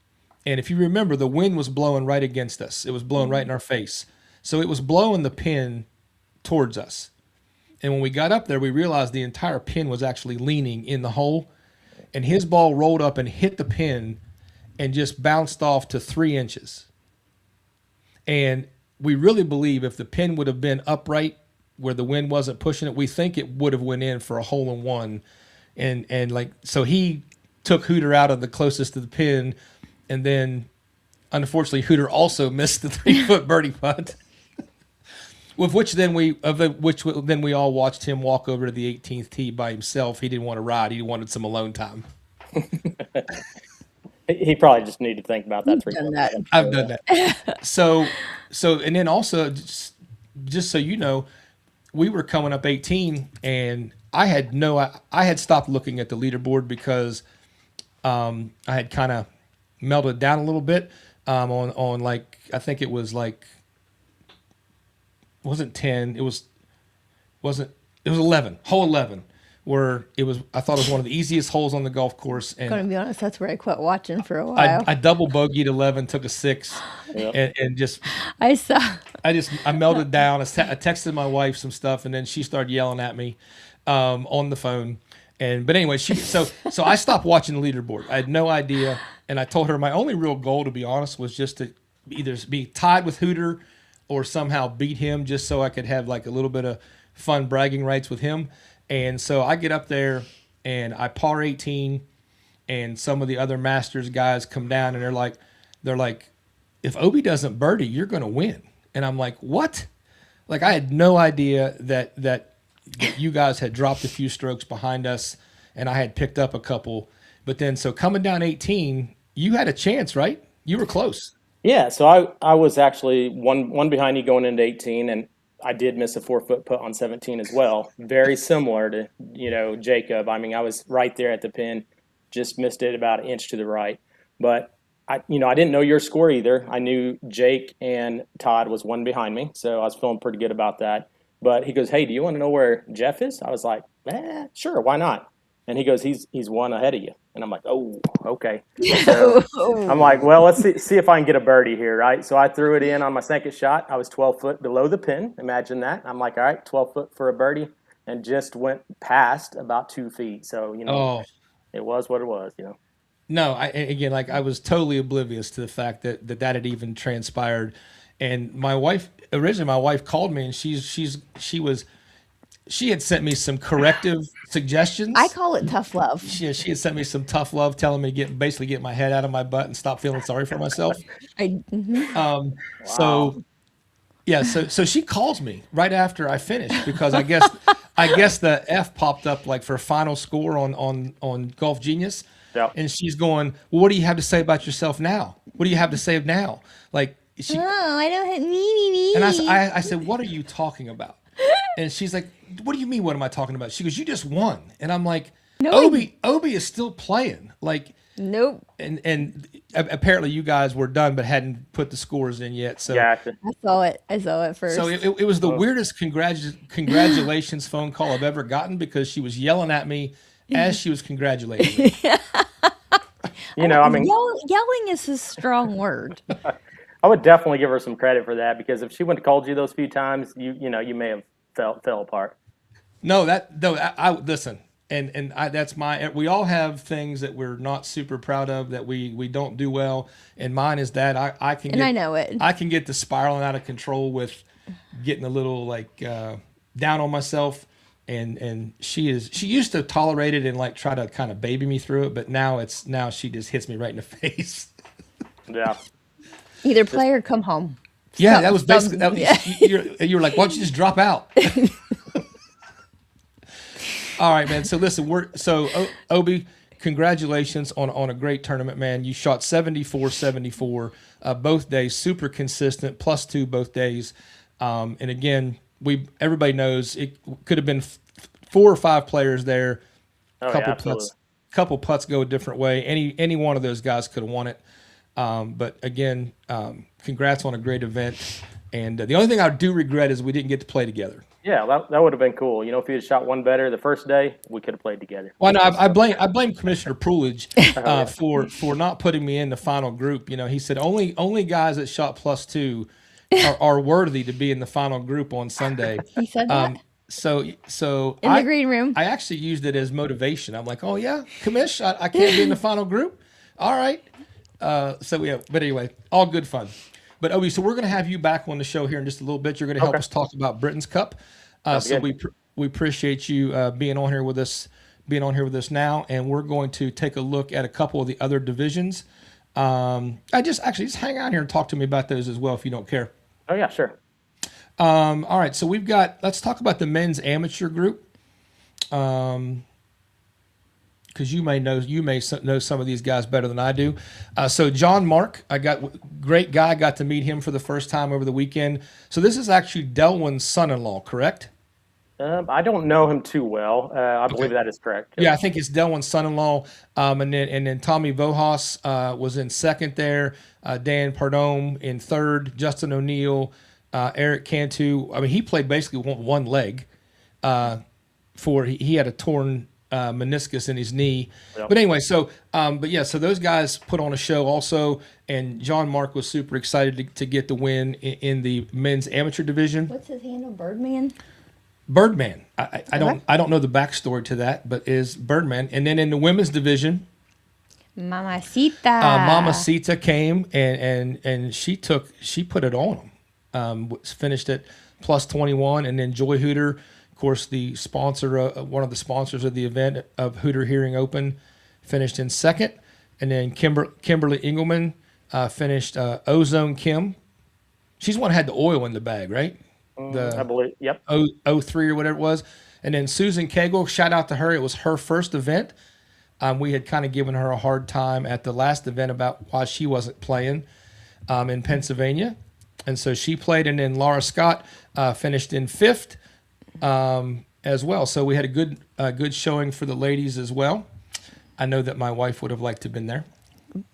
Speaker 2: And if you remember, the wind was blowing right against us. It was blowing right in our face. So it was blowing the pin towards us. And when we got up there, we realized the entire pin was actually leaning in the hole. And his ball rolled up and hit the pin and just bounced off to 3 inches. And we really believe if the pin would have been upright where the wind wasn't pushing it, we think it would have went in for a hole in one. And like, so he took Hooter out of the closest to the pin. And then unfortunately, Hooter also missed the 3-foot birdie putt. With which then we all watched him walk over to the 18th tee by himself. He didn't want to ride. He wanted some alone time.
Speaker 5: He probably just needed to think about that.
Speaker 2: I've done that. So, and then also, just so you know, we were coming up 18, and I had stopped looking at the leaderboard because I had kind of melted down a little bit on like, I think it was like, wasn't 10, it was 11, hole 11, where I thought it was one of the easiest holes on the golf course. And
Speaker 3: Gonna be honest, that's where I quit watching for a while.
Speaker 2: I double bogeyed 11, took a 6, and just
Speaker 3: I saw.
Speaker 2: I melted down. I texted my wife some stuff, and then she started yelling at me on the phone. But anyway, so I stopped watching the leaderboard. I had no idea, and I told her my only real goal, to be honest, was just to either be tied with Hooter or somehow beat him, just so I could have like a little bit of fun bragging rights with him. And so I get up there and I par 18, and some of the other Masters guys come down and they're like, if Obi doesn't birdie, you're going to win. And I'm like, what? Like, I had no idea that you guys had dropped a few strokes behind us, and I had picked up a couple. But then, so coming down 18, you had a chance, right? You were close.
Speaker 5: Yeah, so I was actually one behind you going into 18, and I did miss a 4-foot putt on 17 as well. Very similar to, Jacob. I mean, I was right there at the pin, just missed it about an inch to the right. But I didn't know your score either. I knew Jake and Todd was one behind me, so I was feeling pretty good about that. But he goes, "Hey, do you want to know where Jeff is?" I was like, "Sure, why not?" And he goes, he's one ahead of you. And I'm like, "Oh, okay." So I'm like, well, let's see if I can get a birdie here, right? So I threw it in on my second shot. I was 12 foot below the pin. Imagine that. I'm like, all right, 12 foot for a birdie, and just went past about 2 feet. So, It was what it was,
Speaker 2: No, I was totally oblivious to the fact that had even transpired. And my wife called me, and she had sent me some corrective suggestions.
Speaker 3: I call it tough love.
Speaker 2: She had sent me some tough love, telling me to get my head out of my butt and stop feeling sorry for myself.
Speaker 5: Wow.
Speaker 2: So she calls me right after I finished, because I guess the F popped up like for final score on Golf Genius.
Speaker 5: Yep.
Speaker 2: And she's going, "Well, what do you have to say about yourself now? What do you have to say now?" Like,
Speaker 3: I don't have me.
Speaker 2: And I said, "What are you talking about?" And she's like, "What do you mean? What am I talking about?" She goes, "You just won." And I'm like,
Speaker 3: No,
Speaker 2: Obi is still playing. Like,
Speaker 3: nope.
Speaker 2: And apparently you guys were done, but hadn't put the scores in yet. So
Speaker 5: Gotcha.
Speaker 3: I saw it first.
Speaker 2: So it was the weirdest congratulations phone call I've ever gotten, because she was yelling at me as she was congratulating me.
Speaker 3: Yelling is a strong word.
Speaker 5: I would definitely give her some credit for that, because if she wouldn't have called you those few times, you may have fell apart.
Speaker 2: I listen, and that's we all have things that we're not super proud of, that we don't do well, and mine is that I know it. I can get the spiraling out of control with getting a little down on myself, and she used to tolerate it and like try to kind of baby me through it, but now she just hits me right in the face.
Speaker 5: Yeah.
Speaker 3: Either play or come home.
Speaker 2: Yeah, that was basically you were like, "Why don't you just drop out?" All right, man. So listen, Obi, congratulations on a great tournament, man. You shot 74 both days, super consistent, +2 both days. And again, everybody knows it could have been 4 or 5 players there, couple putts. couple putts go a different way. Any one of those guys could have won it. But again, congrats on a great event. And the only thing I do regret is we didn't get to play together.
Speaker 5: Yeah, that would have been cool. If you had shot one better the first day, we could have played together.
Speaker 2: Well, no, I blame Commissioner Prulich for not putting me in the final group. He said only guys that shot +2 are worthy to be in the final group on Sunday.
Speaker 3: He said that.
Speaker 2: So
Speaker 3: In the green room.
Speaker 2: I actually used it as motivation. I'm like, oh yeah, Commish, I can't be in the final group. All right. But anyway, all good fun. But Obi, so we're going to have you back on the show here in just a little bit. You're going to help us talk about Britain's Cup. So we appreciate you being on here with us now, and we're going to take a look at a couple of the other divisions. Just hang out here and talk to me about those as well if you don't care.
Speaker 5: Oh yeah, sure.
Speaker 2: All right, so let's talk about the men's amateur group. Because you may know some of these guys better than I do. So John Mark, great guy. Got to meet him for the first time over the weekend. So this is actually Delwyn's son-in-law, correct?
Speaker 5: I don't know him too well. I believe that is correct.
Speaker 2: Yeah, I think it's Delwyn's son-in-law. And then Tommy Vohas was in second there. Dan Pardome in third. Justin O'Neill, Eric Cantu. I mean, he played basically one leg. He had a torn meniscus in his knee. Yep. But anyway, so those guys put on a show also, and John Mark was super excited to get the win in the men's amateur division.
Speaker 3: What's his handle? Birdman?
Speaker 2: Birdman. I don't know the backstory to that, but is Birdman. And then in the women's division, Mamacita came and she put it on them. Finished at +21, and then Joy Hooter, of course, the sponsor, one of the sponsors of the event of Hooter Hearing Open, finished in second, and then Kimberly Engelman finished Ozone Kim. She's the one who had the oil in the bag, right?
Speaker 5: I believe, yep.
Speaker 2: 03 or whatever it was. And then Susan Cagle, shout out to her. It was her first event. We had kind of given her a hard time at the last event about why she wasn't playing in Pennsylvania. And so she played, and then Laura Scott finished in fifth as well. So we had a good showing for the ladies as well. I know that my wife would have liked to have been there.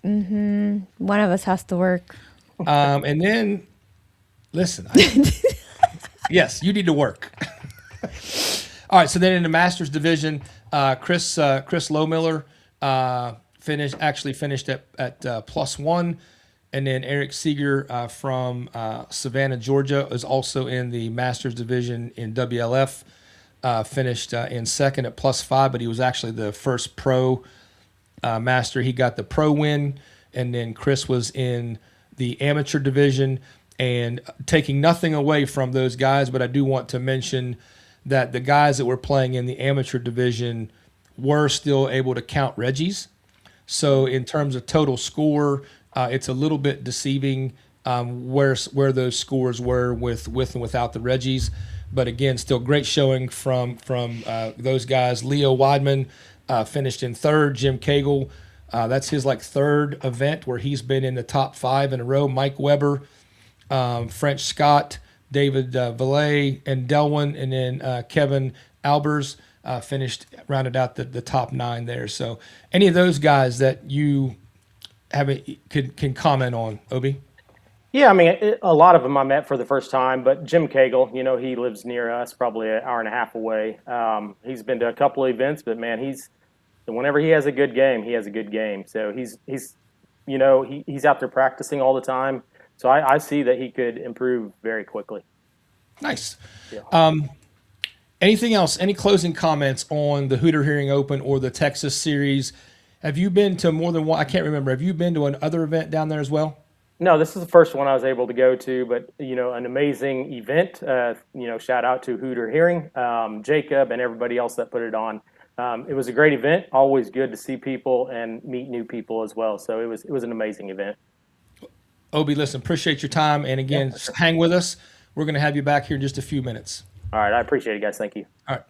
Speaker 3: Mm-hmm. One of us has to work.
Speaker 2: And then, listen, yes, you need to work. All right, so then in the Masters division, Chris Lowmiller finished at +1, and then Eric Seeger from Savannah, Georgia, is also in the Masters division in WLF. Finished in second at +5, but he was actually the first pro master. He got the pro win, and then Chris was in the amateur division. And taking nothing away from those guys, but I do want to mention that the guys that were playing in the amateur division were still able to count Reggies. So in terms of total score, it's a little bit deceiving where those scores were with and without the Reggies. But again, still great showing from those guys. Leo Weidman finished in third. Jim Cagle, that's his third event where he's been in the top 5 in a row. Mike Weber, French Scott, David Valet, and Delwyn, and then Kevin Albers rounded out the top 9 there. So any of those guys that you can comment on, Obi?
Speaker 5: Yeah, I mean, a lot of them I met for the first time, but Jim Cagle, he lives near us, probably an hour and a half away. He's been to a couple of events, but man, whenever he has a good game, he has a good game. So he's out there practicing all the time. So I see that he could improve very quickly.
Speaker 2: Nice.
Speaker 5: Yeah.
Speaker 2: Anything else? Any closing comments on the Hooter Hearing Open or the Texas Series? Have you been to more than one? I can't remember. Have you been to another event down there as well?
Speaker 5: No, this is the first one I was able to go to, but an amazing event. Shout out to Hooter Hearing, Jacob, and everybody else that put it on. It was a great event. Always good to see people and meet new people as well. So it was an amazing event.
Speaker 2: Obi, listen, appreciate your time, and again, hang with us. We're going to have you back here in just a few minutes.
Speaker 5: All right, I appreciate it, guys. Thank you.
Speaker 2: All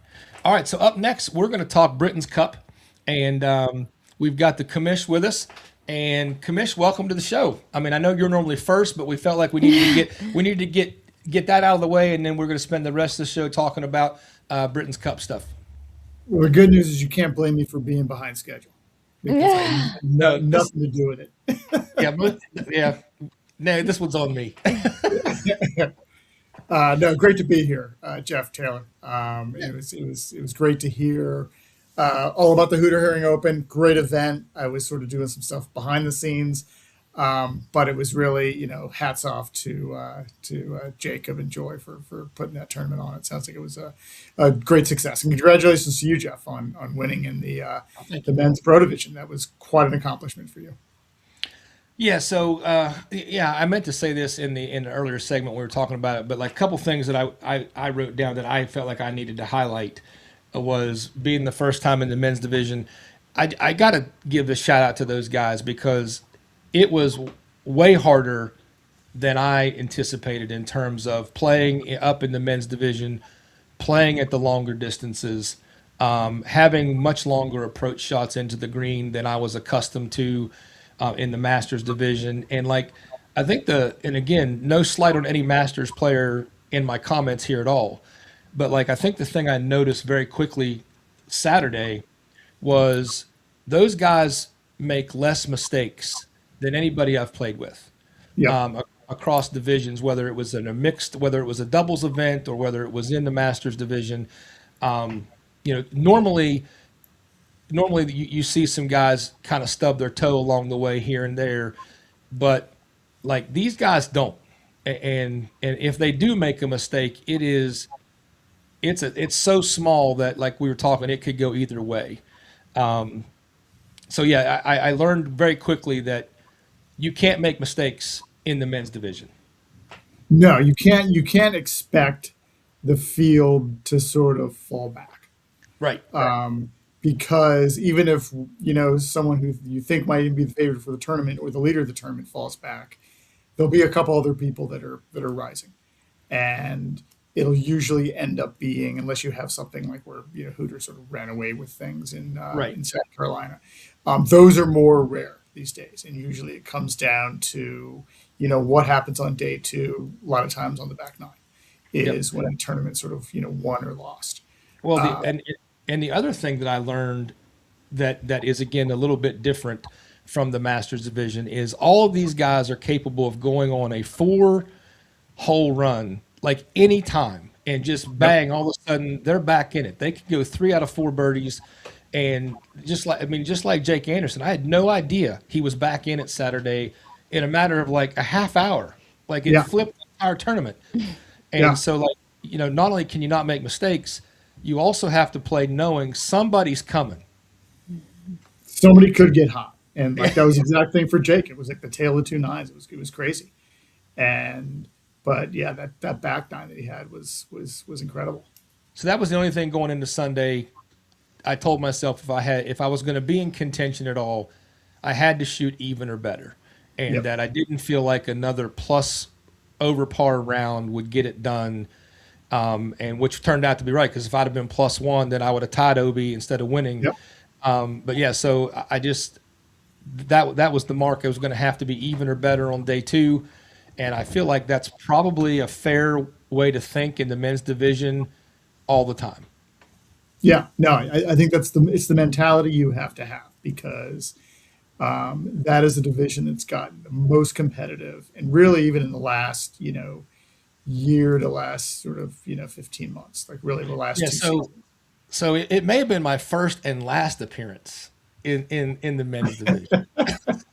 Speaker 2: right. So up next, we're going to talk Britain's Cup, and we've got the commish with us. And commish, welcome to the show. I mean, I know you're normally first, but we felt like we needed to get that out of the way, and then we're going to spend the rest of the show talking about Britain's Cup stuff.
Speaker 6: Well, the good news is you can't blame me for being behind schedule. because I had
Speaker 2: No,
Speaker 6: nothing to do with it.
Speaker 2: yeah, yeah. No, this one's on me.
Speaker 6: No, great to be here, Jeff Taylor. It was great to hear all about the Hooter Herring Open. Great event. I was sort of doing some stuff behind the scenes, but it was really, hats off to Jacob and Joy for putting that tournament on. It sounds like it was a great success, and congratulations to you, Jeff, on winning in the men's pro division. That was quite an accomplishment for you.
Speaker 2: Yeah, so I meant to say this in the earlier segment when we were talking about it, but like a couple things that I wrote down that I felt like I needed to highlight was being the first time in the men's division. I got to give a shout out to those guys because it was way harder than I anticipated in terms of playing up in the men's division, playing at the longer distances, having much longer approach shots into the green than I was accustomed to in the Masters division. And like, I think and again, no slight on any Masters player in my comments here at all, but like, I think the thing I noticed very quickly Saturday was those guys make less mistakes than anybody I've played with.
Speaker 6: Yeah.
Speaker 2: Across divisions, whether it was in a mixed, whether it was a doubles event or whether it was in the Masters division. Normally you see some guys kind of stub their toe along the way here and there, but like these guys don't. And if they do make a mistake, it's so small that, like we were talking, it could go either way. So yeah, I learned very quickly that you can't make mistakes in the men's division.
Speaker 6: No, you can't. You can't expect the field to sort of fall back.
Speaker 2: Right.
Speaker 6: Because even if someone who you think might even be the favorite for the tournament or the leader of the tournament falls back, there'll be a couple other people that are rising, and it'll usually end up being, unless you have something like where Hooter sort of ran away with things in South Carolina, those are more rare these days, and usually it comes down to what happens on day two. A lot of times on the back nine is when a tournament sort of won or lost.
Speaker 2: Well, and the other thing that I learned that is, again, a little bit different from the Masters division is all of these guys are capable of going on a 4-hole run like any time and just bang, all of a sudden they're back in it. They could go 3 out of 4 birdies. And just like Jake Anderson, I had no idea he was back in it Saturday in a matter of like a half hour. Like it flipped the entire tournament. And so like, not only can you not make mistakes, you also have to play knowing somebody's coming.
Speaker 6: Somebody could get hot. And like that was the exact thing for Jake. It was like the tail of 2 nines. It was crazy. But yeah, that back nine that he had was incredible.
Speaker 2: So that was the only thing going into Sunday. I told myself if I was going to be in contention at all, I had to shoot even or better. And that I didn't feel like another plus over par round would get it done. And which turned out to be right, because if I'd have been +1, then I would have tied Obi instead of winning. But yeah, so I just that was the mark. I was going to have to be even or better on day 2, and I feel like that's probably a fair way to think in the men's division all the time.
Speaker 6: Yeah, no, I think it's the mentality you have to have, because that is a division that's gotten the most competitive, and really even in the last year to last sort of 15 months, like really the last 2 seasons.
Speaker 2: So it may have been my first and last appearance in the men's division.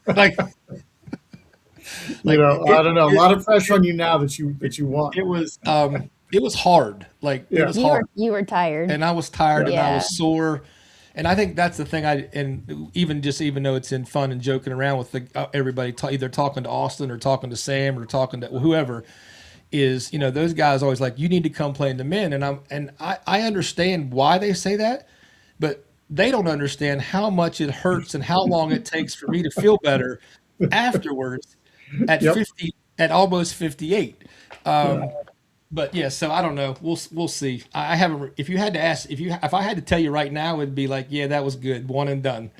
Speaker 2: I
Speaker 6: don't know, a lot of pressure on you now that you won.
Speaker 2: It was hard. It was hard.
Speaker 3: You were tired,
Speaker 2: and I was tired, and I was sore. And I think that's the thing. Even though it's in fun and joking around with everybody, either talking to Austin or talking to Sam or talking to whoever, is those guys always like, you need to come play in the men, and I understand why they say that, but they don't understand how much it hurts and how long it takes for me to feel better afterwards at 50, at almost 58. But yeah, so I don't know. We'll see. I haven't. If you had to ask, if I had to tell you right now, it'd be like, yeah, that was good, one and done.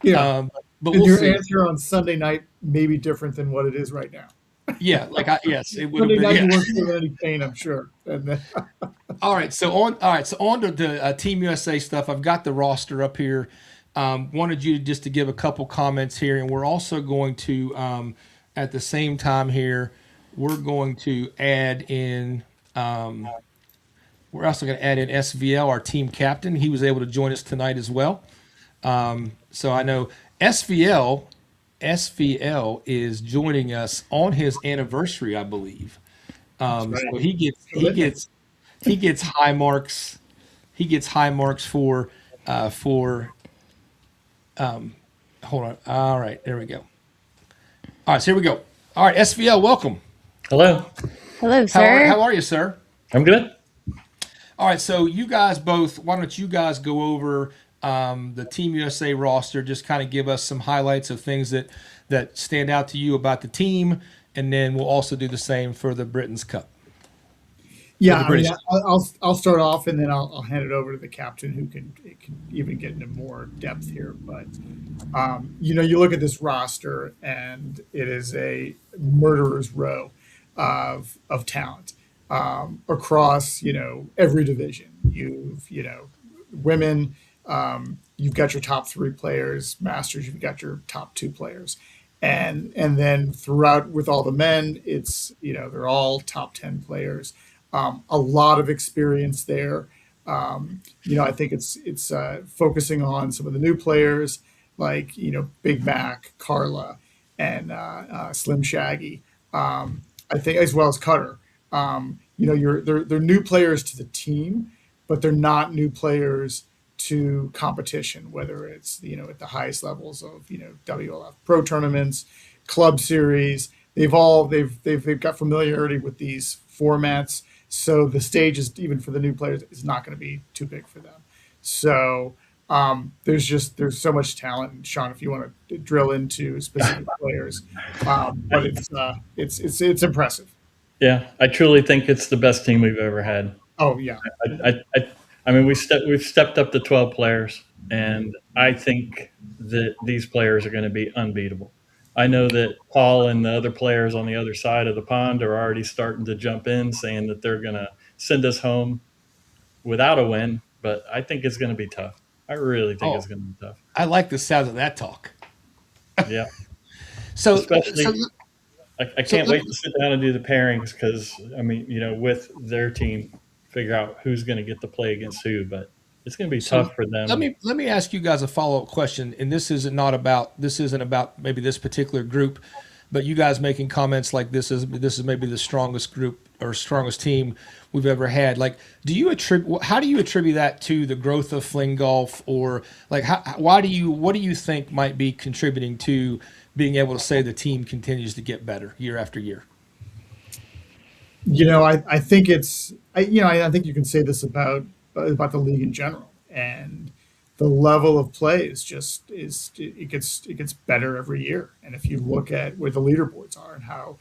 Speaker 6: Yeah.
Speaker 2: But
Speaker 6: we'll
Speaker 2: your
Speaker 6: see. Answer on Sunday night may be different than what it is right now.
Speaker 2: Yeah, yes, it would have
Speaker 6: Sunday
Speaker 2: been.
Speaker 6: night
Speaker 2: Yeah.
Speaker 6: you weren't feeling any pain, I'm sure.
Speaker 2: All right, so on to the Team USA stuff. I've got the roster up here. Wanted you just to give a couple comments here, and we're also going to, at the same time here, we're going to add in. We're also going to add in SVL, our team captain. He was able to join us tonight as well. So I know SVL is joining us on his anniversary, I believe. So he gets high marks. He gets high marks for. Hold on. All right, there we go. All right, so here we go. All right, SVL, welcome.
Speaker 7: Hello.
Speaker 3: Hello,
Speaker 2: How
Speaker 3: sir.
Speaker 2: how are you, sir?
Speaker 7: I'm good.
Speaker 2: All right, so you guys both, why don't you guys go over the Team USA roster, just kind of give us some highlights of things that stand out to you about the team, and then we'll also do the same for the Britain's Cup.
Speaker 6: Yeah,
Speaker 2: the
Speaker 6: I mean,
Speaker 2: British.
Speaker 6: I'll start off and then I'll hand it over to the captain who can even get into more depth here. But you look at this roster and it is a murderer's row of talent across every division. Women. You've got your top three players. Masters, you've got your top two players, and then throughout with all the men, it's they're all top 10 players. A lot of experience there. I think it's focusing on some of the new players like Big Mac, Carla, and Slim Shaggy. I think as well as Cutter. They're new players to the team, but they're not new players to competition. Whether it's at the highest levels of WLF Pro tournaments, Club Series, they've got familiarity with these formats. So the stage is even for the new players is not going to be too big for them. So there's so much talent. And Sean, if you want to drill into specific players, but it's impressive.
Speaker 7: Yeah, I truly think it's the best team we've ever had.
Speaker 6: Oh yeah,
Speaker 7: I mean, we've stepped up to 12 players, and I think that these players are going to be unbeatable. I know that Paul and the other players on the other side of the pond are already starting to jump in, saying that they're going to send us home without a win, but I think it's going to be tough. I really think it's going to be tough.
Speaker 2: I like the sound of that talk.
Speaker 7: Yeah.
Speaker 2: So,
Speaker 7: Especially,
Speaker 2: so
Speaker 7: I can't wait to sit down and do the pairings because, I mean, with their team, figure out who's going to get to play against who, but it's going to be tough for them.
Speaker 2: let me ask you guys a follow-up question, and this isn't about maybe this particular group, but you guys making comments like this is maybe the strongest group or strongest team we've ever had. Like, how do you attribute that to the growth of fling golf, or like what do you think might be contributing to being able to say the team continues to get better year after year?
Speaker 6: I think I think you can say this about the league in general, and the level of play it gets better every year. And if you look at where the leaderboards are and how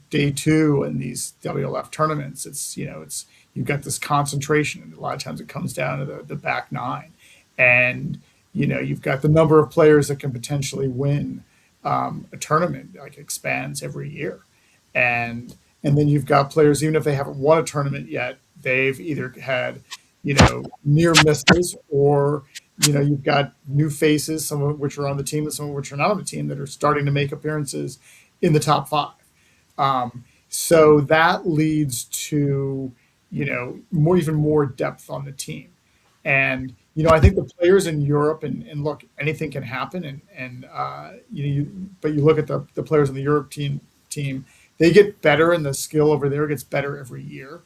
Speaker 6: day two in these WLF tournaments, it's you've got this concentration, and a lot of times it comes down to the back nine, and you've got the number of players that can potentially win a tournament like expands every year, and then you've got players, even if they haven't won a tournament yet, they've either had near misses, or you've got new faces, some of which are on the team and some of which are not on the team, that are starting to make appearances in the top five. So that leads to even more depth on the team. And I think the players in Europe, and look, anything can happen, but you look at the players in the Europe team, they get better, and the skill over there gets better every year.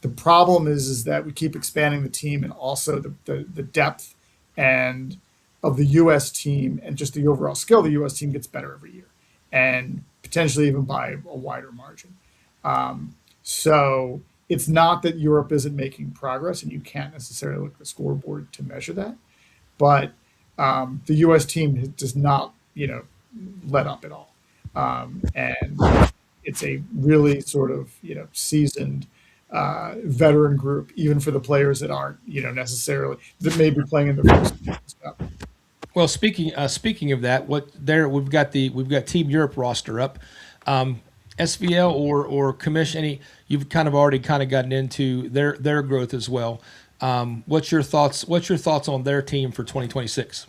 Speaker 6: The problem is that we keep expanding the team, and also the depth and of the U.S. team, and just the overall skill of the U.S. team gets better every year, and potentially even by a wider margin. So it's not that Europe isn't making progress, and you can't necessarily look at the scoreboard to measure that, but the U.S. team does not let up at all, and it's a really sort of seasoned veteran group, even for the players that aren't necessarily, that may be playing in the first step.
Speaker 2: Well, speaking of that, we've got Team Europe roster up. SVL or commission, you've kind of already gotten into their growth as well. What's your thoughts? What's your thoughts on their team for 2026?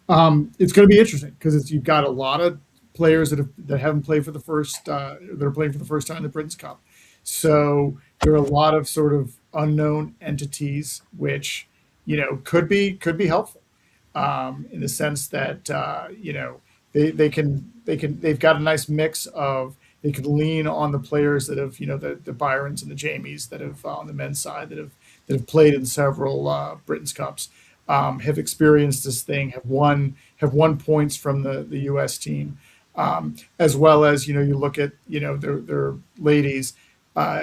Speaker 6: It's going to be interesting because you've got a lot of players that haven't played for the first that are playing for the first time in the Britain's Cup. So there are a lot of sort of unknown entities, which could be helpful in the sense that they've got a nice mix of they can lean on the players that have the Byrons and the Jamies that have on the men's side that have played in several Britain's Cups, have experienced this thing, have won points from the U.S. team, as well as you look at their ladies.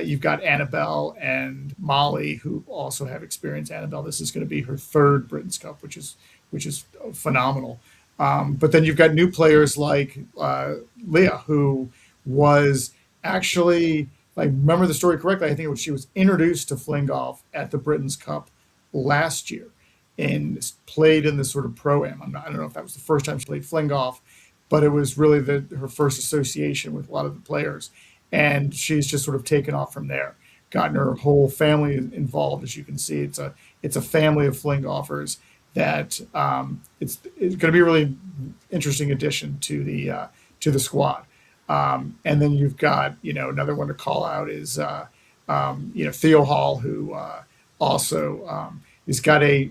Speaker 6: You've got Annabelle and Molly, who also have experience. Annabelle, this is going to be her third Britain's Cup, which is phenomenal. But then you've got new players like Leah, who was actually, if I remember the story correctly, I think she was introduced to fling golf at the Britain's Cup last year and played in the sort of pro-am. I don't know if that was the first time she played fling golf, but it was really her first association with a lot of the players. And she's just sort of taken off from there, gotten her whole family involved. As you can see, it's a family of fling golfers that it's going to be a really interesting addition to the squad. And then you've got another one to call out is Theo Hall, who also has got a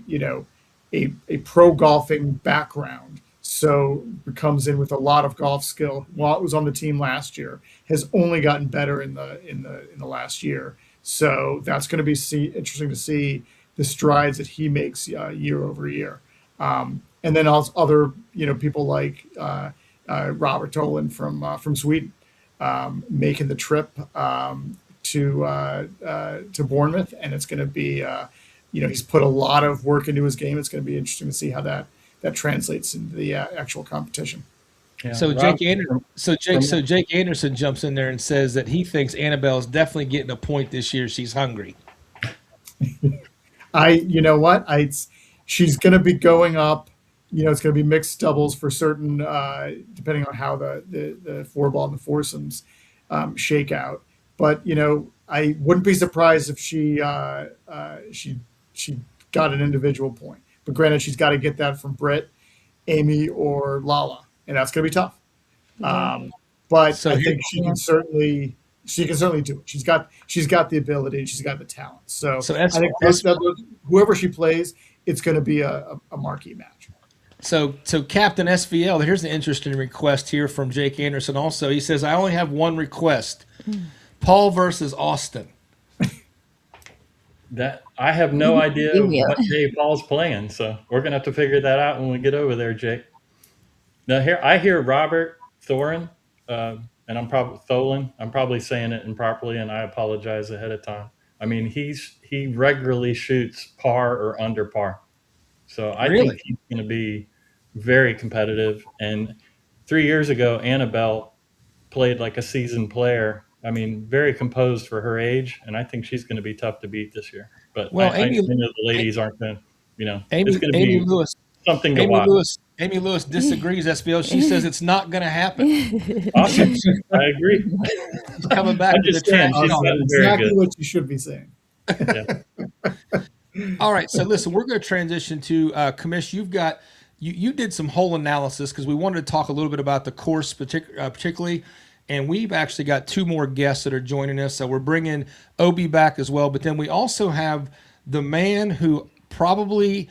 Speaker 6: pro golfing background, so comes in with a lot of golf skill. While it was on the team last year, has only gotten better in the last year. So that's going to be interesting to see the strides that he makes year over year. And then also other people like Robert Tolan from Sweden, making the trip to Bournemouth, and it's going to be he's put a lot of work into his game. It's going to be interesting to see how that translates into the actual competition.
Speaker 7: Yeah,
Speaker 2: So
Speaker 7: Rob,
Speaker 2: Jake Anderson jumps in there and says that he thinks Annabelle is definitely getting a point this year. She's hungry.
Speaker 6: You know what? She's going to be going up. It's going to be mixed doubles for certain, depending on how the four ball and the foursomes shake out. But I wouldn't be surprised if she got an individual point. But granted, she's got to get that from Britt, Amy, or Lala, and that's going to be tough. But
Speaker 2: So
Speaker 6: I
Speaker 2: here-
Speaker 6: think she can certainly do it. She's got the ability and she's got the talent. So I think whoever she plays, it's going to be a marquee match.
Speaker 2: So Captain SVL, here's an interesting request here from Jake Anderson also. He says, I only have one request. Paul versus Austin.
Speaker 7: that I have no idea what day Paul's playing, so we're gonna have to figure that out when we get over there, Jake. Now here I hear Robert Thorin, and I'm probably saying it improperly, and I apologize ahead of time. I mean, he regularly shoots par or under par, so I
Speaker 2: Really?
Speaker 7: think he's going to be very competitive. And 3 years ago, Annabelle played like a seasoned player. I mean, very composed for her age, and I think she's going to be tough to beat this year. But
Speaker 2: Well,
Speaker 7: I
Speaker 2: Amy-
Speaker 7: know the ladies aren't going to,
Speaker 2: Amy,
Speaker 7: it's going to
Speaker 2: Amy
Speaker 7: be
Speaker 2: Lewis.
Speaker 7: something to
Speaker 2: Amy
Speaker 7: watch.
Speaker 2: Lewis disagrees, SVL. She says it's not going to happen.
Speaker 7: Awesome. I agree.
Speaker 2: She's coming back
Speaker 7: I'm
Speaker 2: to the
Speaker 7: just saying,
Speaker 2: trash
Speaker 7: she's
Speaker 2: talk.
Speaker 7: gotten very
Speaker 6: Exactly
Speaker 7: good.
Speaker 6: what you should be saying.
Speaker 7: Yeah.
Speaker 2: All right, so listen, we're going to transition to Kamish. You did some hole analysis because we wanted to talk a little bit about the course, particularly, and we've actually got two more guests that are joining us. So we're bringing Obi back as well, but then we also have the man who probably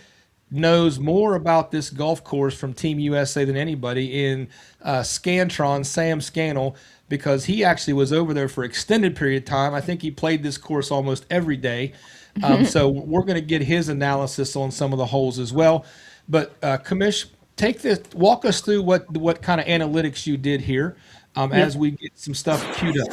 Speaker 2: knows more about this golf course from Team USA than anybody in Scantron, Sam Scannell, because he actually was over there for extended period of time. I think he played this course almost every day. So we're going to get his analysis on some of the holes as well. But Kamish, walk us through what kind of analytics you did here as we get some stuff queued up.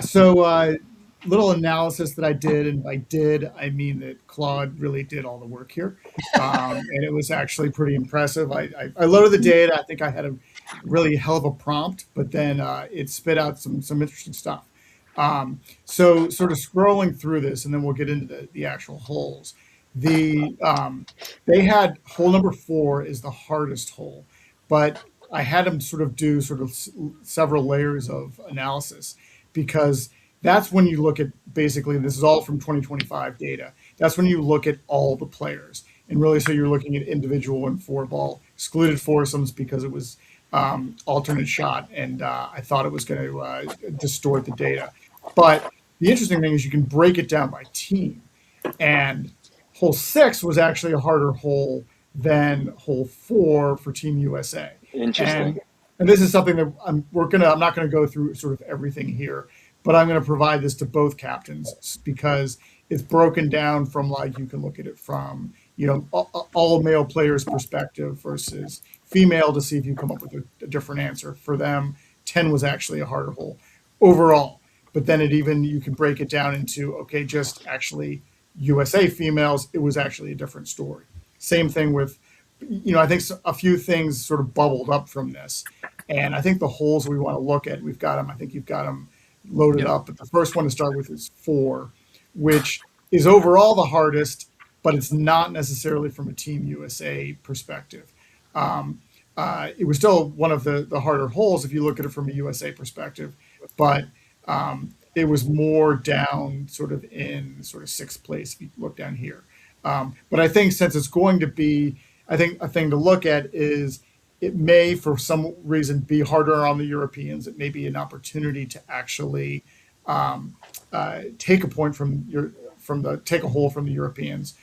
Speaker 6: So little analysis that I did, and by did, I mean that Claude really did all the work here. And it was actually pretty impressive. I loaded the data. I think I had a really hell of a prompt, but then it spit out some interesting stuff. So sort of scrolling through this, and then we'll get into the actual holes. They had hole number 4 is the hardest hole, but I had them sort of do several layers of analysis because that's when you look at basically, this is all from 2025 data. That's when you look at all the players. And really, so you're looking at individual and four ball, excluded foursomes because it was alternate shot. And I thought it was going to distort the data. But the interesting thing is you can break it down by team. And hole 6 was actually a harder hole than hole 4 for Team USA.
Speaker 8: Interesting.
Speaker 6: And this is something that I'm not going to go through sort of everything here, but I'm going to provide this to both captains because it's broken down from, like, you can look at it from, all male players' perspective versus female to see if you come up with a different answer. For them, 10 was actually a harder hole overall. But then you can break it down into, okay, just actually USA females, it was actually a different story. Same thing with, I think a few things sort of bubbled up from this. And I think the holes we want to look at, we've got them, I think you've got them loaded up. But the first one to start with is 4, which is overall the hardest, but it's not necessarily from a Team USA perspective. It was still one of the harder holes if you look at it from a USA perspective, but it was more down sort of in sort of 6th place if you look down here. But I think since it's going to be, I think a thing to look at is it may, for some reason, be harder on the Europeans. It may be an opportunity to actually take a point take a hole from the Europeans.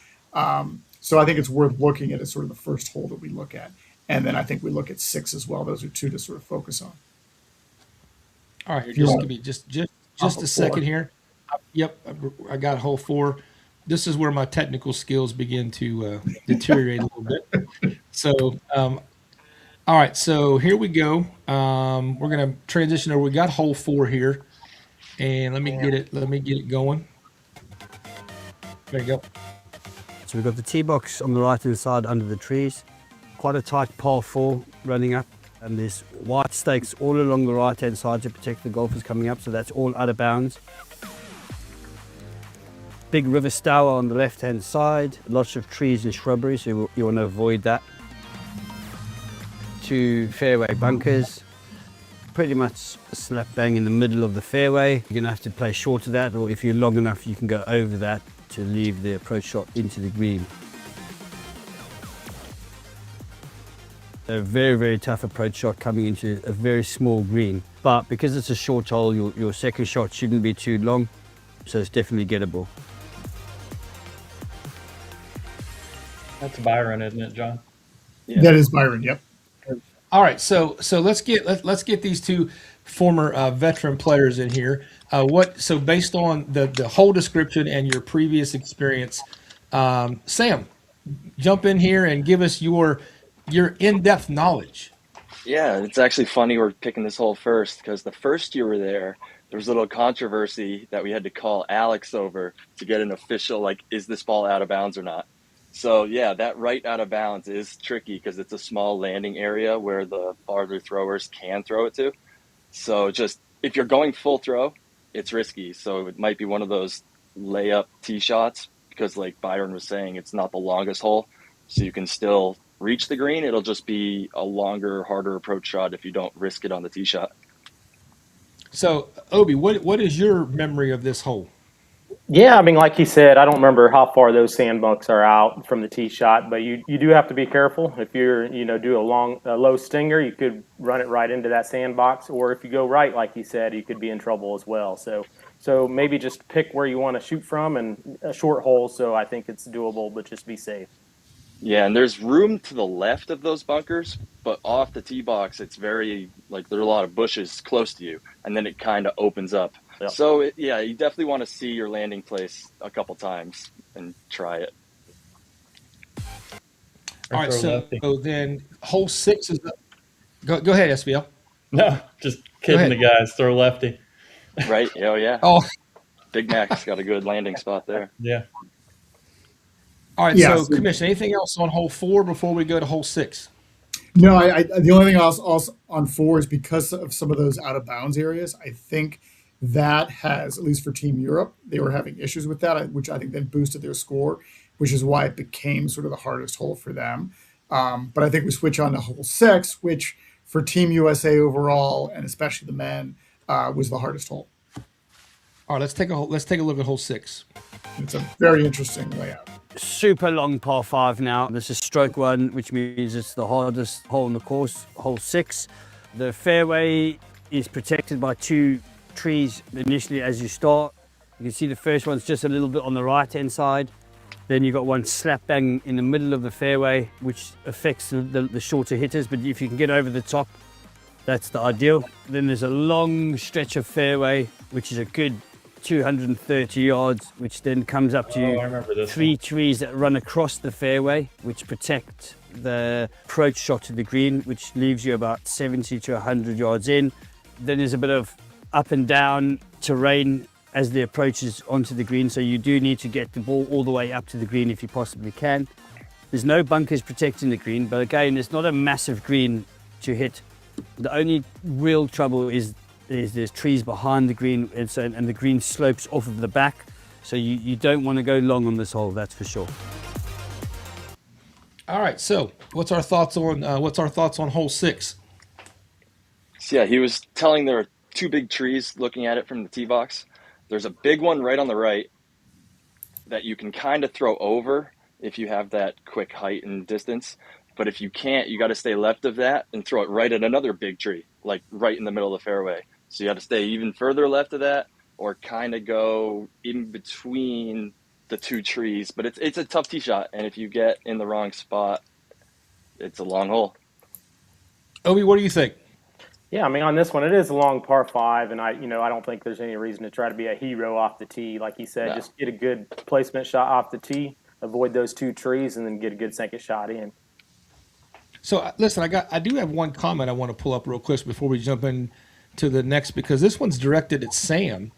Speaker 6: So I think it's worth looking at as sort of the first hole that we look at. And then I think we look at 6 as well. Those are 2 to sort of focus on.
Speaker 2: All right, just give me just a second here. Yep, I got hole 4. This is where my technical skills begin to deteriorate a little bit. So, all right, so here we go. We're going to transition over. We got hole 4 here, and let me get it going. There you go.
Speaker 9: So we've got the tee box on the right hand side under the trees. Quite a tight par 4 running up. And there's white stakes all along the right hand side to protect the golfers coming up, so that's all out of bounds. Big river stour on the left hand side, lots of trees and shrubbery, so you want to avoid that. 2 fairway bunkers, pretty much slap bang in the middle of the fairway. You're going to have to play short of that, or if you're long enough you can go over that to leave the approach shot into the green. A very, very tough approach shot coming into a very small green. But because it's a short hole, your second shot shouldn't be too long, so it's definitely gettable.
Speaker 7: That's Byron, isn't it, John?
Speaker 6: Yeah. That is Byron, yep.
Speaker 2: All right, so let's get these 2 former veteran players in here. So based on the hole description and your previous experience, Sam, jump in here and give us your in-depth knowledge.
Speaker 8: Yeah, it's actually funny we're picking this hole first because the first year we were there was a little controversy that we had to call Alex over to get an official, like, is this ball out of bounds or not? So, yeah, that right out of bounds is tricky because it's a small landing area where the farther throwers can throw it to. So just if you're going full throw, it's risky. So it might be one of those layup tee shots because, like Byron was saying, it's not the longest hole. So you can still reach the green. It'll just be a longer, harder approach shot if you don't risk it on the tee shot.
Speaker 2: So, Obi, what is your memory of this hole?
Speaker 5: Yeah, I mean, like he said, I don't remember how far those sandbucks are out from the tee shot, but you do have to be careful. If you're, do a low stinger, you could run it right into that sandbox, or if you go right, like he said, you could be in trouble as well. So maybe just pick where you want to shoot from and a short hole. So I think it's doable, but just be safe.
Speaker 8: Yeah, and there's room to the left of those bunkers, but off the tee box, it's very, like, there are a lot of bushes close to you, and then it kind of opens up. Yep. So, you definitely want to see your landing place a couple times and try it.
Speaker 2: All right, so then hole 6 is go ahead, SBL.
Speaker 7: No, just kidding the guys. Throw lefty.
Speaker 8: Right? Oh, yeah.
Speaker 2: Oh,
Speaker 8: Big Mac's got a good landing spot there.
Speaker 7: Yeah.
Speaker 2: All right, so Commission, anything else on hole 4 before we go to hole 6?
Speaker 6: No, I the only thing else on 4 is because of some of those out of bounds areas. I think that has, at least for Team Europe, they were having issues with that, which I think then boosted their score, which is why it became sort of the hardest hole for them. But I think we switch on to hole 6, which for Team USA overall, and especially the men, was the hardest hole.
Speaker 2: All right, let's take a look at hole 6.
Speaker 6: It's a very interesting layout.
Speaker 9: Super long par 5 now. This is stroke 1, which means it's the hardest hole in the course, hole 6. The fairway is protected by 2 trees initially as you start. You can see the first one's just a little bit on the right hand side. Then you've got one slap bang in the middle of the fairway, which affects the shorter hitters, but if you can get over the top, that's the ideal. Then there's a long stretch of fairway, which is a good 230 yards, which then comes up to 3 trees that run across the fairway, which protect the approach shot to the green, which leaves you about 70 to 100 yards in. Then there's a bit of up and down terrain as the approach is onto the green, so you do need to get the ball all the way up to the green if you possibly can. There's no bunkers protecting the green, but again, it's not a massive green to hit. The only real trouble is there's trees behind the green, and the green slopes off of the back, so you don't want to go long on this hole, that's for sure.
Speaker 2: All right, so what's our thoughts on hole 6?
Speaker 8: So yeah, he was telling there are 2 big trees looking at it from the tee box. There's a big one right on the right that you can kind of throw over if you have that quick height and distance. But if you can't, you got to stay left of that and throw it right at another big tree, like right in the middle of the fairway. So you got to stay even further left of that or kind of go in between the 2 trees. But it's a tough tee shot. And if you get in the wrong spot, it's a long hole.
Speaker 2: Obi, what do you think?
Speaker 5: Yeah, I mean, on this one, it is a long par 5, and I don't think there's any reason to try to be a hero off the tee. Like he said,
Speaker 8: No.
Speaker 5: Just get a good placement shot off the tee, avoid those 2 trees, and then get a good second shot in.
Speaker 2: So listen, I do have one comment I want to pull up real quick before we jump in to the next, because this one's directed at Sam.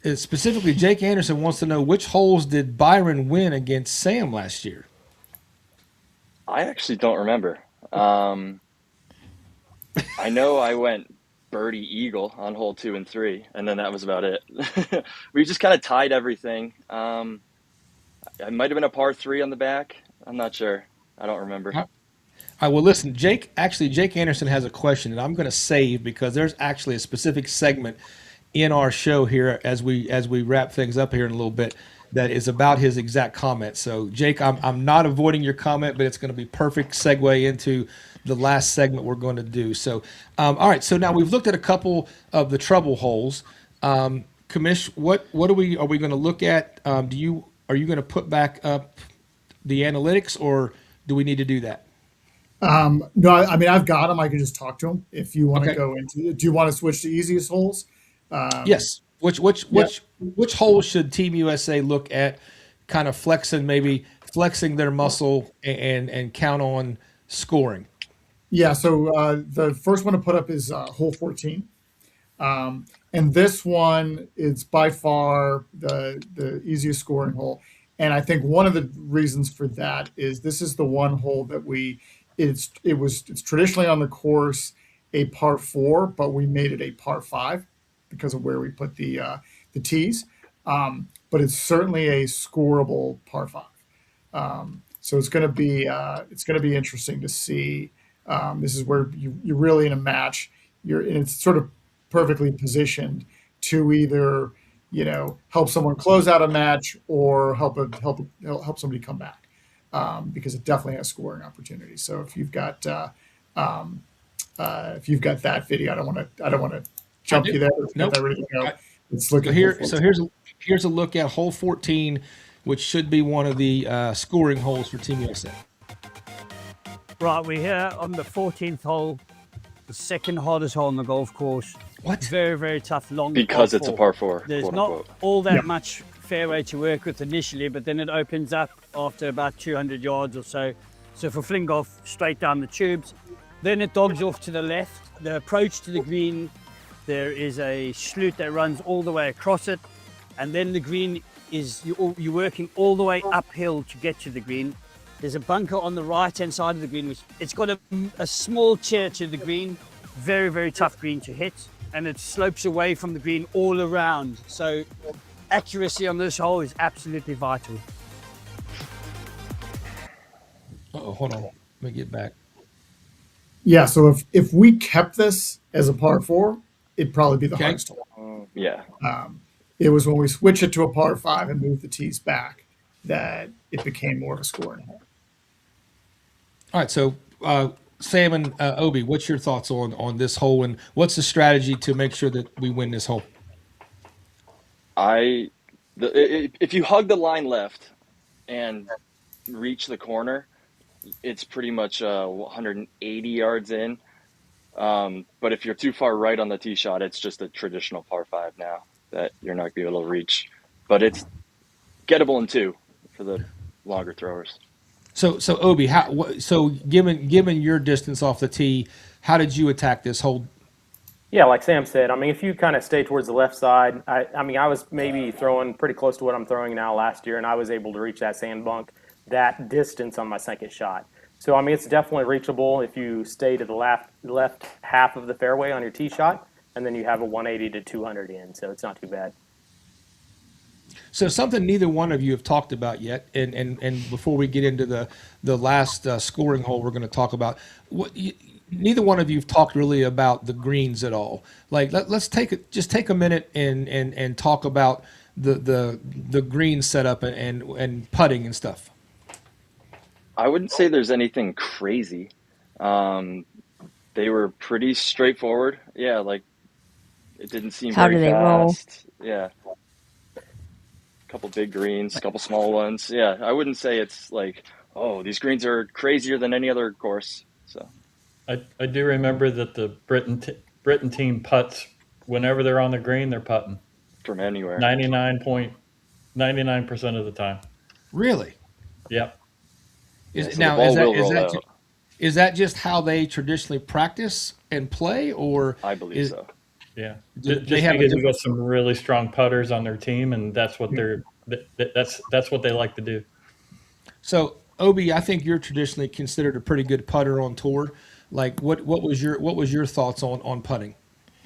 Speaker 2: It's specifically, Jake Anderson wants to know, which holes did Byron win against Sam last year?
Speaker 8: I actually don't remember. I know I went birdie eagle on hole 2 and 3, and then that was about it. We just kind of tied everything. It might have been a par 3 on the back. I'm not sure. I don't remember.
Speaker 2: All right, well, listen, Jake Anderson has a question, and I'm going to save, because there's actually a specific segment in our show here as we wrap things up here in a little bit that is about his exact comment. So, Jake, I'm not avoiding your comment, but it's going to be perfect segue into the last segment we're going to do. So, all right. So now we've looked at a couple of the trouble holes. Commish, what are we going to look at? Are you going to put back up the analytics, or do we need to do that?
Speaker 6: No, I mean, I've got them. I can just talk to them. If you want to
Speaker 2: Okay.
Speaker 6: go into, do you want to switch to easiest holes?
Speaker 2: Yes. Which holes should Team USA look at, kind of flexing their muscle and count on scoring?
Speaker 6: Yeah. So the first one to put up is hole 14. And this one is by far the easiest scoring hole. And I think one of the reasons for that is this is the one hole that it's traditionally on the course a par 4, but we made it a par 5 because of where we put the tees. But it's certainly a scoreable par 5. So it's going to be interesting to see. This is where you're really in a match. And it's sort of perfectly positioned to either help someone close out a match or help somebody come back, because it definitely has scoring opportunities. So if you've got that video, I don't want to jump you there.
Speaker 2: Nope.
Speaker 6: That ready to go. Let's look
Speaker 2: So
Speaker 6: at
Speaker 2: here, here's a look at hole 14, which should be one of the scoring holes for Team USA.
Speaker 9: Right, we're here on the 14th hole, the second hardest hole on the golf course.
Speaker 2: What?
Speaker 9: Very, very tough, long
Speaker 8: Because
Speaker 9: par
Speaker 8: it's a
Speaker 9: four.
Speaker 8: par 4.
Speaker 9: There's
Speaker 8: quote
Speaker 9: not
Speaker 8: unquote.
Speaker 9: all that much fairway to work with initially, but then it opens up after about 200 yards or so. So for fling golf, straight down the tubes. Then it dogs off to the left. The approach to the green, there is a sloot that runs all the way across it. And then the green is, you're working all the way uphill to get to the green. There's a bunker on the right-hand side of the green, which it's got a small chair to the green. Very, very tough green to hit. And it slopes away from the green all around. So accuracy on this hole is absolutely vital.
Speaker 2: Uh-oh, hold on. Let me get back.
Speaker 6: Yeah. So if we kept this as a par 4, it'd probably be the hardest hole.
Speaker 8: Yeah.
Speaker 6: It was when we switched it to a par 5 and moved the tees back that it became more of a scoring hole.
Speaker 2: All right, so Sam and Obi, what's your thoughts on this hole, and what's the strategy to make sure that we win this hole?
Speaker 8: If you hug the line left and reach the corner, it's pretty much 180 yards in. But if you're too far right on the tee shot, it's just a traditional par 5 now that you're not going to be able to reach. But it's gettable in 2 for the longer throwers.
Speaker 2: So Obi, so given your distance off the tee, how did you attack this hole?
Speaker 5: Yeah, like Sam said, I mean, if you kind of stay towards the left side, I mean, I was maybe throwing pretty close to what I'm throwing now last year, and I was able to reach that sand bunk that distance on my second shot. So, I mean, it's definitely reachable if you stay to the left half of the fairway on your tee shot, and then you have a 180 to 200 in, so it's not too bad.
Speaker 2: So something neither one of you have talked about yet, and before we get into the last scoring hole, we're going to talk about neither one of you have talked really about the greens at all. Like let's take a minute and talk about the green setup and putting and stuff.
Speaker 8: I wouldn't say there's anything crazy. They were pretty straightforward. Yeah, like it didn't seem
Speaker 3: How
Speaker 8: very
Speaker 3: do they roll?
Speaker 8: fast. Yeah. A couple big greens, a couple small ones. Yeah, I wouldn't say it's like, oh, these greens are crazier than any other course. So
Speaker 7: I do remember that the Britain team putts whenever they're on the green, they're putting
Speaker 8: from anywhere.
Speaker 7: 99% of the time.
Speaker 2: Really?
Speaker 7: Yep.
Speaker 8: So the ball will roll out.
Speaker 2: Is that just how they traditionally practice and play, or
Speaker 8: I believe so.
Speaker 7: Yeah,
Speaker 2: Do
Speaker 7: just
Speaker 2: they have a
Speaker 7: because you got
Speaker 2: different-
Speaker 7: some really strong putters on their team, and that's what that's what they like to do.
Speaker 2: So Obi, I think you're traditionally considered a pretty good putter on tour. Like, what was your thoughts on putting?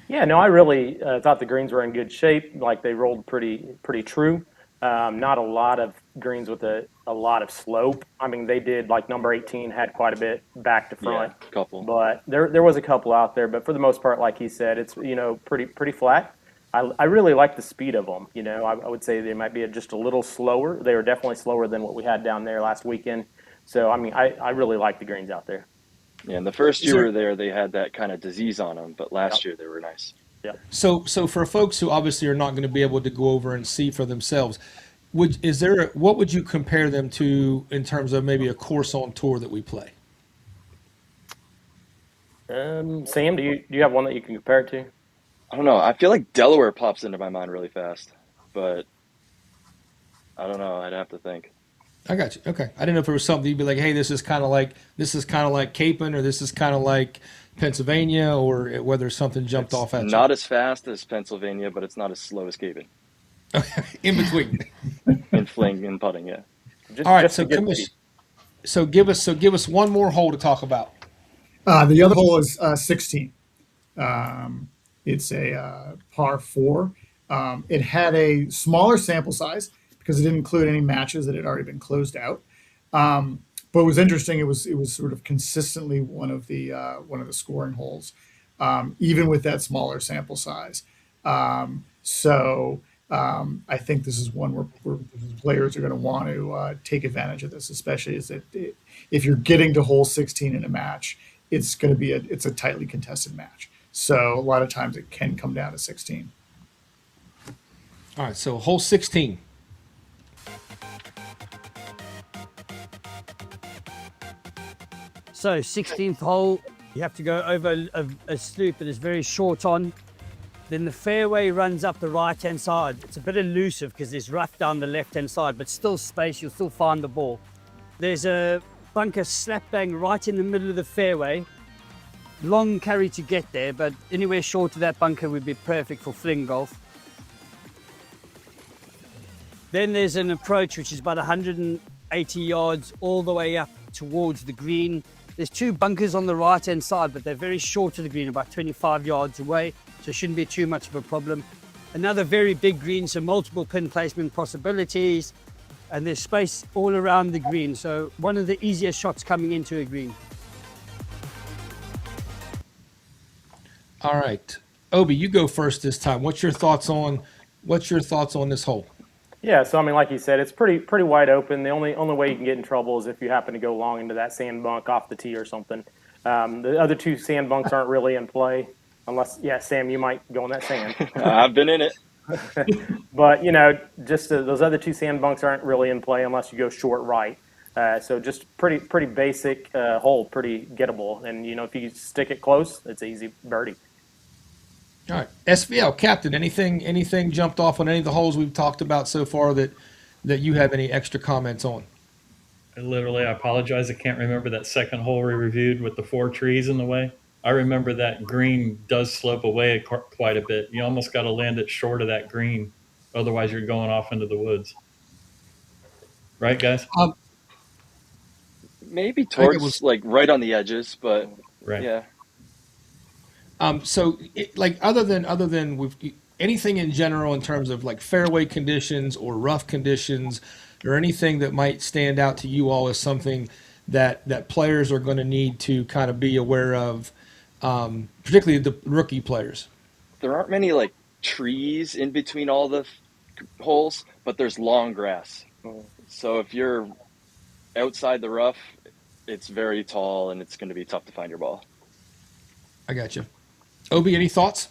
Speaker 5: Yeah, no, I really thought the greens were in good shape. Like they rolled pretty true. Not a lot of greens with a lot of slope. I mean, they did like number 18 had quite a bit back to front.
Speaker 8: Yeah, a couple.
Speaker 5: But there was a couple out there. But for the most part, like he said, it's pretty flat. I really like the speed of them. I would say they might be just a little slower. They were definitely slower than what we had down there last weekend. So I mean, I really like the greens out there.
Speaker 8: Yeah, and the first year we were there, they had that kind of disease on them, but last year they were nice.
Speaker 5: Yeah.
Speaker 2: So for folks who obviously are not going to be able to go over and see for themselves, what would you compare them to in terms of maybe a course on tour that we play?
Speaker 5: Sam, do you have one that you can compare it to?
Speaker 8: I don't know. I feel like Delaware pops into my mind really fast, but I don't know. I'd have to think.
Speaker 2: I got you. Okay, I didn't know if there was something you'd be like, hey, this is kind of like Capon, or this is kind of like Pennsylvania, or whether something jumped off at you.
Speaker 8: Not as fast as Pennsylvania, but it's not as slow as Capon.
Speaker 2: In between.
Speaker 8: In fling and putting, yeah.
Speaker 2: All right, so give us one more hole to talk about.
Speaker 6: The other hole is 16. It's a par 4. It had a smaller sample size because it didn't include any matches that had already been closed out. But it was interesting. It was sort of consistently one of the scoring holes, even with that smaller sample size. So I think this is one where players are going to want to take advantage of this, especially if you're getting to hole 16 in a match, it's going to be a tightly contested match. So a lot of times it can come down to 16.
Speaker 2: All right, so hole 16.
Speaker 9: So 16th hole, you have to go over a sloop that is very short on. Then the fairway runs up the right-hand side. It's a bit elusive because there's rough down the left-hand side, but still space, you'll still find the ball. There's a bunker slap bang right in the middle of the fairway. Long carry to get there, but anywhere short of that bunker would be perfect for fling golf. Then there's an approach which is about 180 yards all the way up towards the green. There's 2 bunkers on the right-hand side, but they're very short of the green, about 25 yards away, so it shouldn't be too much of a problem. Another very big green, so multiple pin placement possibilities, and there's space all around the green, so one of the easiest shots coming into a green.
Speaker 2: All right, Obi, you go first this time. What's your thoughts on What's your thoughts on this hole?
Speaker 5: Yeah, so I mean, like you said, it's pretty wide open. The only way you can get in trouble is if you happen to go long into that sand bunk off the tee or something. The other two sand bunks aren't really in play, unless Sam, you might go in that sand.
Speaker 8: I've been in it.
Speaker 5: But just those other two sand bunks aren't really in play unless you go short right. So just pretty basic hole, pretty gettable, and if you stick it close, it's easy birdie.
Speaker 2: All right, SVL captain. Anything jumped off on any of the holes we've talked about so far that you have any extra comments on?
Speaker 7: I apologize. I can't remember that second hole we reviewed with the 4 trees in the way. I remember that green does slope away quite a bit. You almost got to land it short of that green. Otherwise, you're going off into the woods. Right, guys?
Speaker 8: Maybe towards like right on the edges, but
Speaker 7: Right.
Speaker 8: yeah.
Speaker 2: So, other than with anything in general in terms of like fairway conditions or rough conditions, or anything that might stand out to you all as something that players are going to need to kind of be aware of, particularly the rookie players.
Speaker 8: There aren't many like trees in between all the holes, but there's long grass. So if you're outside the rough, it's very tall and it's going to be tough to find your ball.
Speaker 2: I got you. Obi, any thoughts?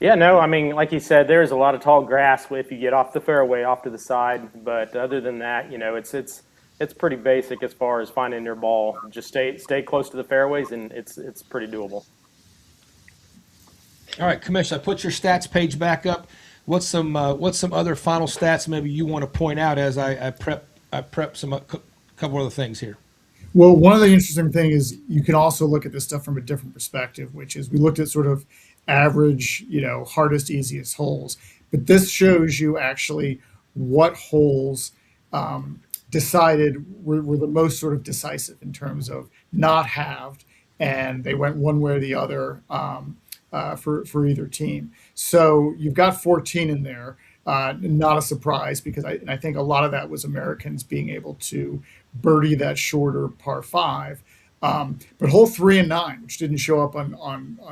Speaker 5: Yeah, no, I mean, like you said, there's a lot of tall grass if you get off the fairway, off to the side. But other than that, it's pretty basic as far as finding your ball. Just stay close to the fairways, and it's pretty doable.
Speaker 2: All right, Commissioner, I put your stats page back up. What's some other final stats maybe you want to point out as I prep some couple other things here?
Speaker 6: Well, one of the interesting thing is you can also look at this stuff from a different perspective, which is we looked at sort of average, hardest, easiest holes, but this shows you actually what holes decided were the most sort of decisive in terms of not halved, and they went one way or the other for either team. So you've got 14 in there. Not a surprise because I think a lot of that was Americans being able to birdie that shorter par 5. But hole 3 and 9, which didn't show up on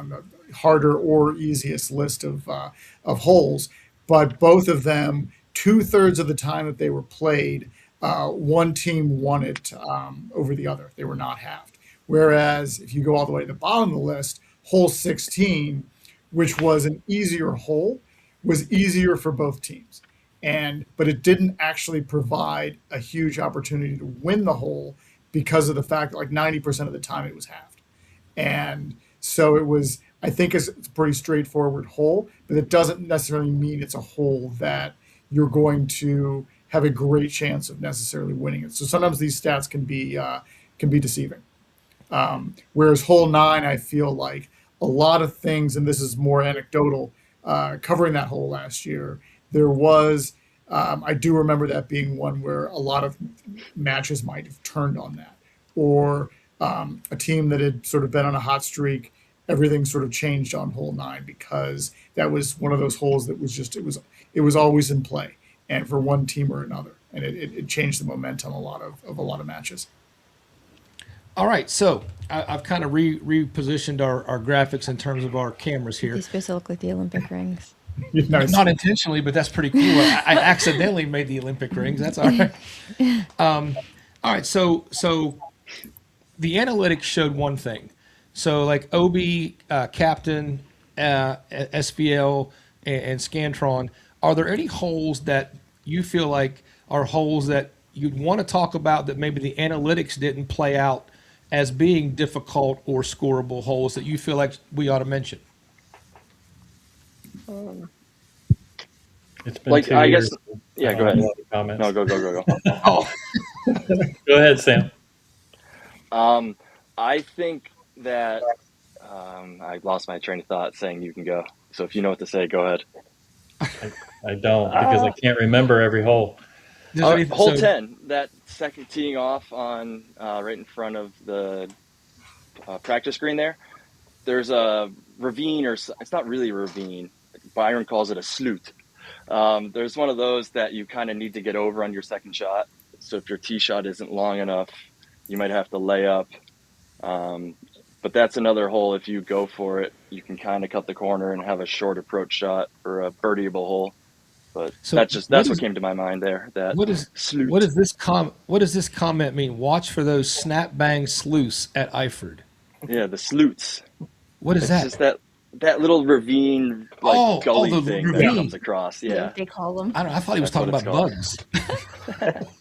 Speaker 6: the harder or easiest list of holes, but both of them, 2/3 of the time that they were played, one team won it over the other. They were not halved. Whereas if you go all the way to the bottom of the list, hole 16, which was an easier hole, was easier for both teams. But it didn't actually provide a huge opportunity to win the hole because of the fact that like 90% of the time it was halved. And so it was, I think it's a pretty straightforward hole, but it doesn't necessarily mean it's a hole that you're going to have a great chance of necessarily winning it. So sometimes these stats can be deceiving. Whereas hole 9, I feel like a lot of things, and this is more anecdotal, covering that hole last year, there was, I do remember that being one where a lot of matches might have turned on that. Or a team that had sort of been on a hot streak, everything sort of changed on hole 9 because that was one of those holes that was just, it was always in play, and for one team or another. And it changed the momentum of a lot of matches.
Speaker 2: All right, so I've kind of repositioned our graphics in terms of our cameras here.
Speaker 3: You're supposed to look like the Olympic rings.
Speaker 6: Nice.
Speaker 2: Not intentionally, but that's pretty cool. I accidentally made the Olympic rings. That's all right. All right, so the analytics showed one thing. So like OB, Captain, SVL, and Scantron, are there any holes that you feel like are holes that you'd want to talk about that maybe the analytics didn't play out as being difficult or scoreable holes that you feel like we ought to mention?
Speaker 7: It's been
Speaker 8: Like
Speaker 7: 2
Speaker 8: I
Speaker 7: years.
Speaker 8: guess, yeah. Go ahead.
Speaker 7: Comments.
Speaker 8: No, go.
Speaker 2: Oh,
Speaker 7: Go ahead, Sam.
Speaker 8: I think that I lost my train of thought saying you can go. So if you know what to say, go ahead.
Speaker 7: I don't because I can't remember every hole.
Speaker 8: Hole 10, that second teeing off on right in front of the practice green there. There's a ravine, or it's not really a ravine. Byron calls it a sloot. There's one of those that you kind of need to get over on your second shot. So if your tee shot isn't long enough, you might have to lay up. But that's another hole. If you go for it, you can kind of cut the corner and have a short approach shot for a birdieable hole. But
Speaker 2: So
Speaker 8: that's
Speaker 2: what
Speaker 8: what
Speaker 2: is
Speaker 8: came to my mind there. That
Speaker 2: what is
Speaker 8: sloot.
Speaker 2: what does this comment mean? Watch for those snap bang sleuths at Eiford.
Speaker 8: Yeah, the sloots.
Speaker 2: What is
Speaker 8: It's
Speaker 2: that?
Speaker 8: just that little ravine like
Speaker 2: Oh,
Speaker 8: gully
Speaker 2: the
Speaker 8: thing that
Speaker 6: Yeah.
Speaker 8: comes
Speaker 2: ravine.
Speaker 8: across.
Speaker 3: Yeah,
Speaker 8: Yeah,
Speaker 3: they call them.
Speaker 2: I don't know. I thought he was
Speaker 8: that's what
Speaker 2: talking
Speaker 8: it's
Speaker 2: about
Speaker 8: called.
Speaker 2: bugs.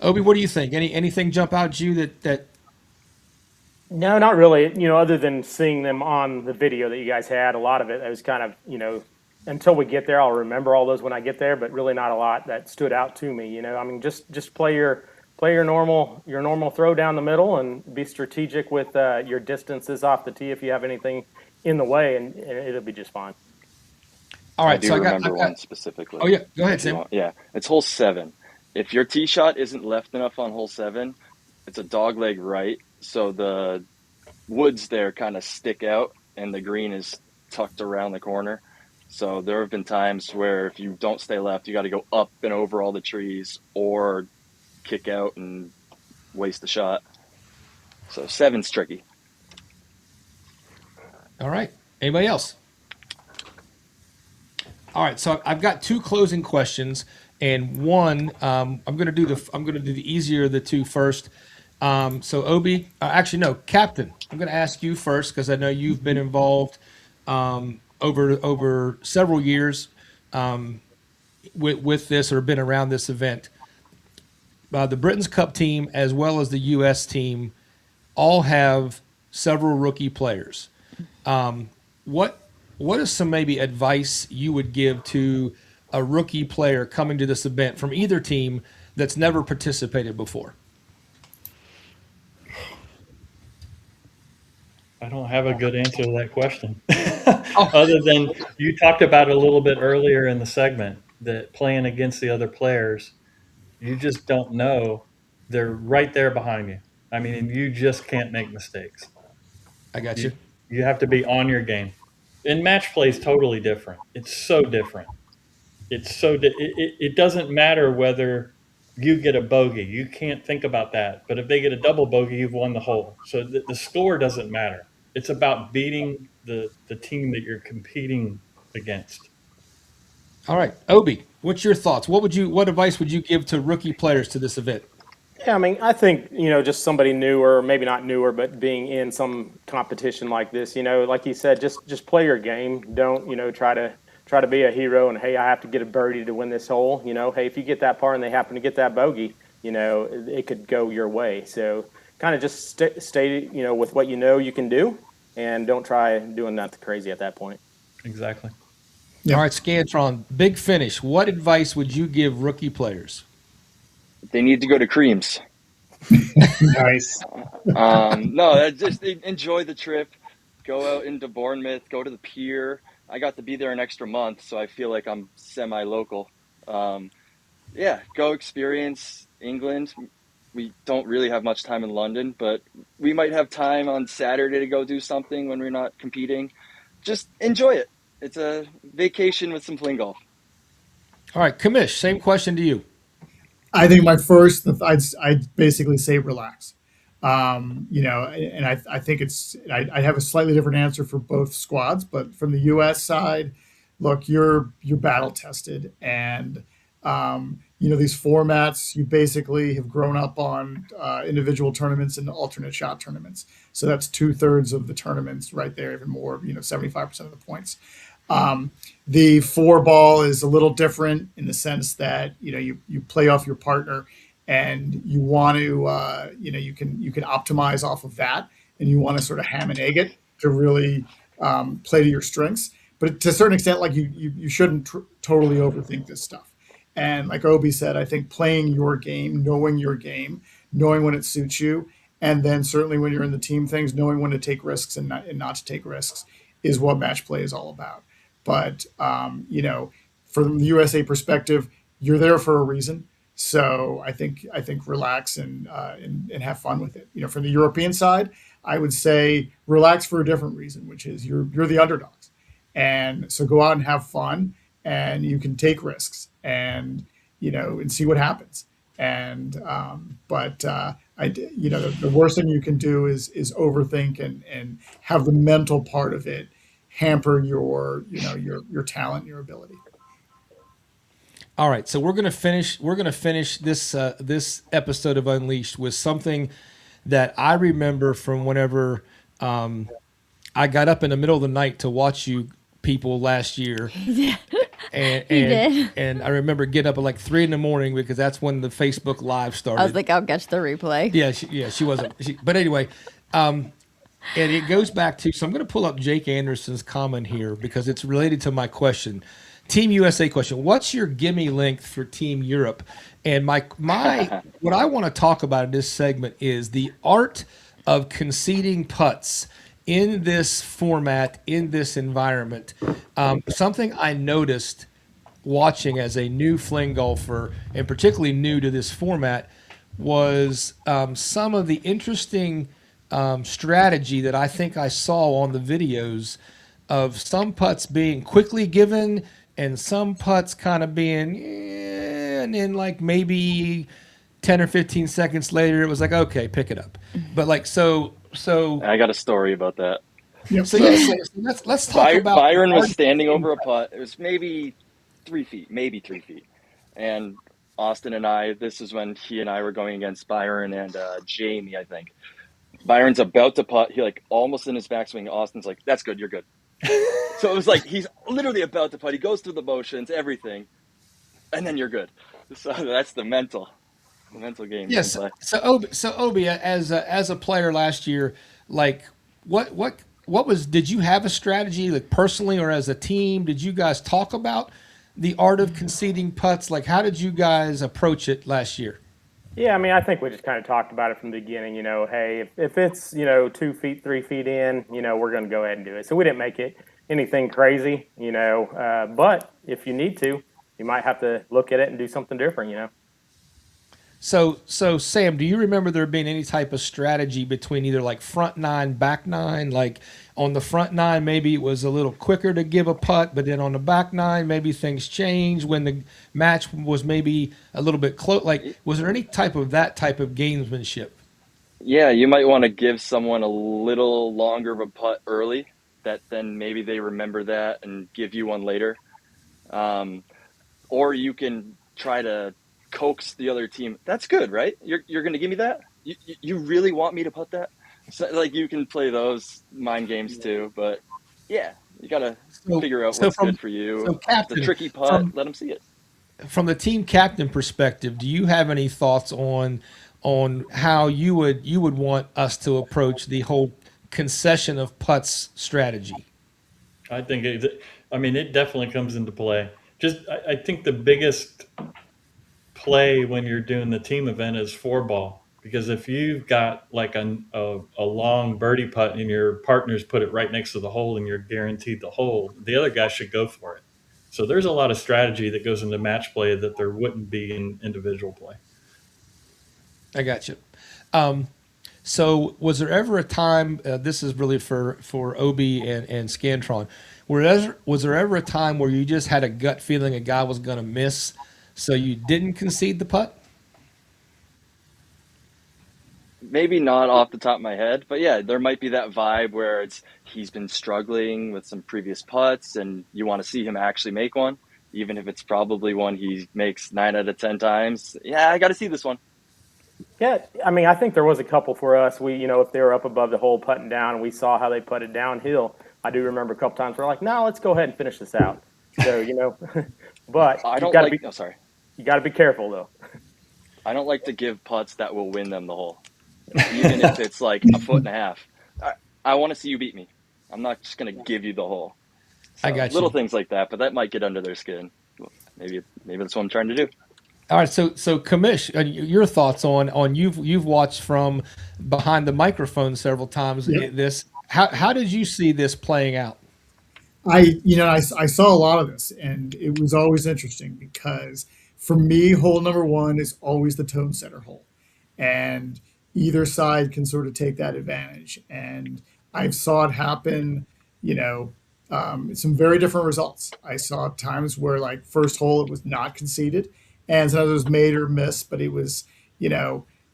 Speaker 2: Obi, what do you think? Anything jump out at you that
Speaker 5: No, not really. Other than seeing them on the video that you guys had, a lot of it was kind of, until we get there, I'll remember all those when I get there, but really not a lot that stood out to me. I mean, just play your normal throw down the middle and be strategic with your distances off the tee if you have anything in the way, and it'll be just fine.
Speaker 2: all
Speaker 8: I
Speaker 2: right, so
Speaker 8: do remember
Speaker 2: I've got
Speaker 8: one specifically.
Speaker 2: oh yeah, go ahead,
Speaker 8: If you
Speaker 2: Sam.
Speaker 8: want, yeah, it's hole 7. If your tee shot isn't left enough on hole 7, it's a dog leg right, so the woods there kind of stick out, and the green is tucked around the corner. So there have been times where if you don't stay left, you got to go up and over all the trees, or kick out and waste the shot. So 7's tricky.
Speaker 2: All right. Anybody else? All right, so I've got two closing questions, and one I'm going to do the easier of the two first. So Obi, actually no, Captain, I'm going to ask you first because I know you've been involved over several years with this or been around this event. The Britain's Cup team as well as the U.S. team all have several rookie players. What is some maybe advice you would give to a rookie player coming to this event from either team that's never participated before?
Speaker 7: I don't have a good answer to that question. Other than you talked about it a little bit earlier in the segment that playing against the other players, you just don't know. They're right there behind you. I mean, you just can't make mistakes.
Speaker 2: I got
Speaker 7: You
Speaker 2: you.
Speaker 7: you have to be on your game. And match play is totally different. It's so different. It doesn't matter whether you get a bogey. You can't think about that. But if they get a double bogey, you've won the hole. So the score doesn't matter. It's about beating the team that you're competing against.
Speaker 2: All right, Obi, what's your thoughts? What advice would you give to rookie players to this event?
Speaker 5: Yeah, I mean, I think, just somebody newer, maybe not newer, but being in some competition like this, like you said, just play your game. Don't, try to be a hero and, hey, I have to get a birdie to win this hole. Hey, if you get that par and they happen to get that bogey, it could go your way. So kind of just stay, with what you can do, and don't try doing that crazy at that point.
Speaker 7: Exactly.
Speaker 6: Yeah.
Speaker 2: All right, Scantron, big finish. What advice would you give rookie players?
Speaker 8: They need to go to Creams.
Speaker 6: Nice.
Speaker 8: No, just enjoy the trip. Go out into Bournemouth. Go to the pier. I got to be there an extra month, so I feel like I'm semi-local. Yeah, go experience England. We don't really have much time in London, but we might have time on Saturday to go do something when we're not competing. Just enjoy it. It's a vacation with some fling golf.
Speaker 2: All right, Kamish, same question to you.
Speaker 6: I think I'd basically say relax. And I think I have a slightly different answer for both squads, but from the U.S. side, look, you're battle tested, and these formats you basically have grown up on individual tournaments and alternate shot tournaments. So that's 2/3 of the tournaments right there, even more. 75% of the points. The 4-ball is a little different in the sense that you play off your partner, and you want to you can optimize off of that, and you want to sort of ham and egg it to really play to your strengths. But to a certain extent, like you shouldn't totally overthink this stuff. And like Obi said, I think playing your game, knowing when it suits you, and then certainly when you're in the team things, knowing when to take risks and not to take risks is what match play is all about. But from the USA perspective, you're there for a reason. So I think relax and have fun with it. From the European side, I would say relax for a different reason, which is you're the underdogs, and so go out and have fun, and you can take risks and see what happens. And the worst thing you can do is overthink and have the mental part of it hamper your talent, your ability.
Speaker 2: All right, so we're gonna finish. We're gonna finish this this episode of Unleashed with something that I remember from whenever I got up in the middle of the night to watch you people last year, and
Speaker 3: You did.
Speaker 2: and I remember getting up at like 3 in the morning because that's when the Facebook Live started.
Speaker 3: I was like, I'll catch the replay.
Speaker 2: Yeah, she wasn't. But anyway, and it goes back to. So I'm going to pull up Jake Anderson's comment here because it's related to my question. Team USA question. What's your gimme length for Team Europe? And my what I want to talk about in this segment is the art of conceding putts in this format, in this environment. Something I noticed watching as a new fling golfer, and particularly new to this format, was some of the interesting strategy that I think I saw on the videos of some putts being quickly given and some putts kind of being, and then like maybe 10 or 15 seconds later, it was like, okay, pick it up. But like, so
Speaker 8: I got a story about that.
Speaker 6: Yep.
Speaker 2: so yeah, so let's talk about
Speaker 8: Byron was standing over a putt. It was maybe 3 feet. And Austin and I, this is when he and I were going against Byron and Jamie, I think. Byron's about to putt. He like almost in his backswing. Austin's like, that's good. You're good. So it was like, he's literally about to putt. He goes through the motions, everything. And then you're good. So that's the mental game.
Speaker 2: Yes. So Obi, as a player last year, like what was? Did you have a strategy, like personally or as a team? Did you guys talk about the art of conceding putts? Like, how did you guys approach it last year?
Speaker 5: Yeah, I mean, I think we just kind of talked about it from the beginning. Hey, if it's 2 feet, 3 feet in, we're going to go ahead and do it. So we didn't make it anything crazy, But if you need to, you might have to look at it and do something different.
Speaker 2: So Sam, do you remember there being any type of strategy between either like front nine, back nine? Like on the front nine, maybe it was a little quicker to give a putt, but then on the back nine, maybe things changed when the match was maybe a little bit close. Like, was there any type of gamesmanship?
Speaker 8: Yeah, you might want to give someone a little longer of a putt early that then maybe they remember that and give you one later. Or you can try to coax the other team. That's good, right? You're going to give me that? You really want me to putt that? So, like, you can play those mind games too, but yeah, you got to figure out what's good for you.
Speaker 2: So captain,
Speaker 8: the tricky putt, let them see it.
Speaker 2: From the team captain perspective, do you have any thoughts on how you would want us to approach the whole concession of putts strategy?
Speaker 7: I think it definitely comes into play. I think the biggest play when you're doing the team event is 4-ball, because if you've got like a long birdie putt and your partners put it right next to the hole and you're guaranteed the hole, the other guy should go for it. So there's a lot of strategy that goes into match play that there wouldn't be in individual play.
Speaker 2: I got you. So was there ever a time, this is really for Obi and Scantron, was there ever a time where you just had a gut feeling a guy was going to miss, so you didn't concede the putt?
Speaker 8: Maybe not off the top of my head, but yeah, there might be that vibe where he's been struggling with some previous putts and you want to see him actually make one, even if it's probably one he makes 9 out of 10 times. Yeah, I got to see this one.
Speaker 5: Yeah, I mean, I think there was a couple for us. We, if they were up above the hole putting down and we saw how they putted downhill, I do remember a couple times we're like, no, let's go ahead and finish this out. So, but you got to be careful though.
Speaker 8: I don't like to give putts that will win them the hole, even if it's like a foot and a half. I want to see you beat me. I'm not just going to give you the hole. So,
Speaker 2: I got you.
Speaker 8: Little things like that, but that might get under their skin. Maybe that's what I'm trying to do.
Speaker 2: All right, so Kamish, your thoughts on you've watched from behind the microphone several times.
Speaker 6: Yep.
Speaker 2: This how did you see this playing out?
Speaker 6: I saw a lot of this, and it was always interesting because for me, hole number 1 is always the tone setter hole, and either side can sort of take that advantage. And I saw it happen, some very different results. I saw times where like first hole it was not conceded, and sometimes it was made or missed, but it was,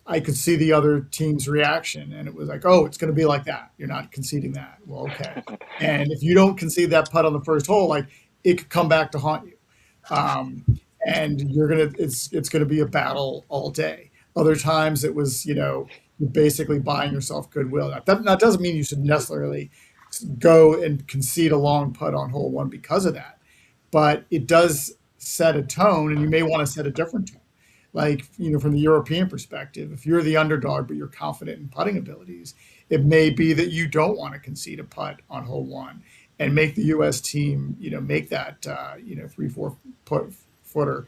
Speaker 6: I could see the other team's reaction, and it was like, oh, it's going to be like that. You're not conceding that. Well, okay. And if you don't concede that putt on the first hole, like it could come back to haunt you. and it's gonna be a battle all day. Other times it was, you're basically buying yourself goodwill. That doesn't mean you should necessarily go and concede a long putt on hole one because of that, but it does set a tone, and you may want to set a different tone. Like, from the European perspective, if you're the underdog but you're confident in putting abilities, it may be that you don't want to concede a putt on hole one and make the U.S. team, make that 3-4 footer,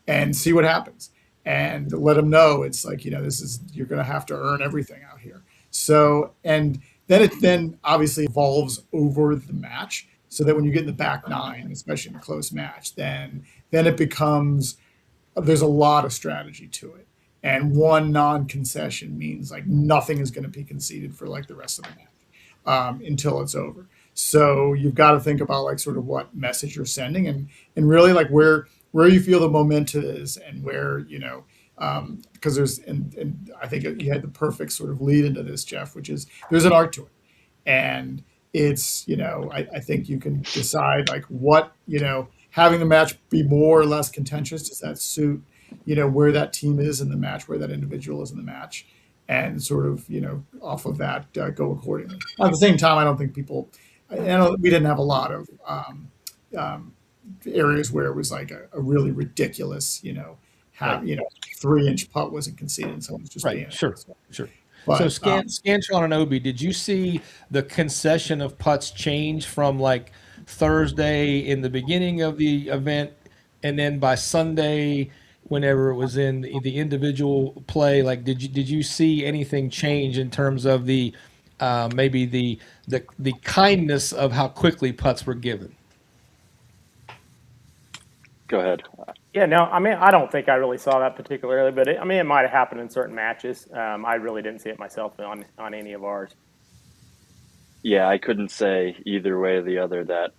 Speaker 6: and see what happens, and let them know it's like, you're going to have to earn everything out here. So, and then obviously evolves over the match, so that when you get in the back nine, especially in a close match, then it becomes, there's a lot of strategy to it, and one non-concession means like nothing is going to be conceded for like the rest of the match, until it's over. So you've got to think about like sort of what message you're sending, and really like where you feel the momentum is, and where, because there's, and I think you had the perfect sort of lead into this, Jeff, which is there's an art to it, and it's, I think you can decide like what, having the match be more or less contentious, does that suit, where that team is in the match, where that individual is in the match, and sort of, off of that, go accordingly. At the same time, I don't think we didn't have a lot of areas where it was like a really ridiculous, 3-inch putt wasn't conceded, and someone's just being
Speaker 2: Sure.
Speaker 6: But,
Speaker 2: so Scantron and Obi, did you see the concession of putts change from like Thursday in the beginning of the event, and then by Sunday, whenever it was in the individual play, like did you see anything change in terms of the maybe the kindness of how quickly putts were given?
Speaker 8: Go ahead.
Speaker 5: Yeah, no, I mean, I don't think I really saw that particularly, but it might have happened in certain matches. I really didn't see it myself on any of ours.
Speaker 8: Yeah, I couldn't say either way or the other that,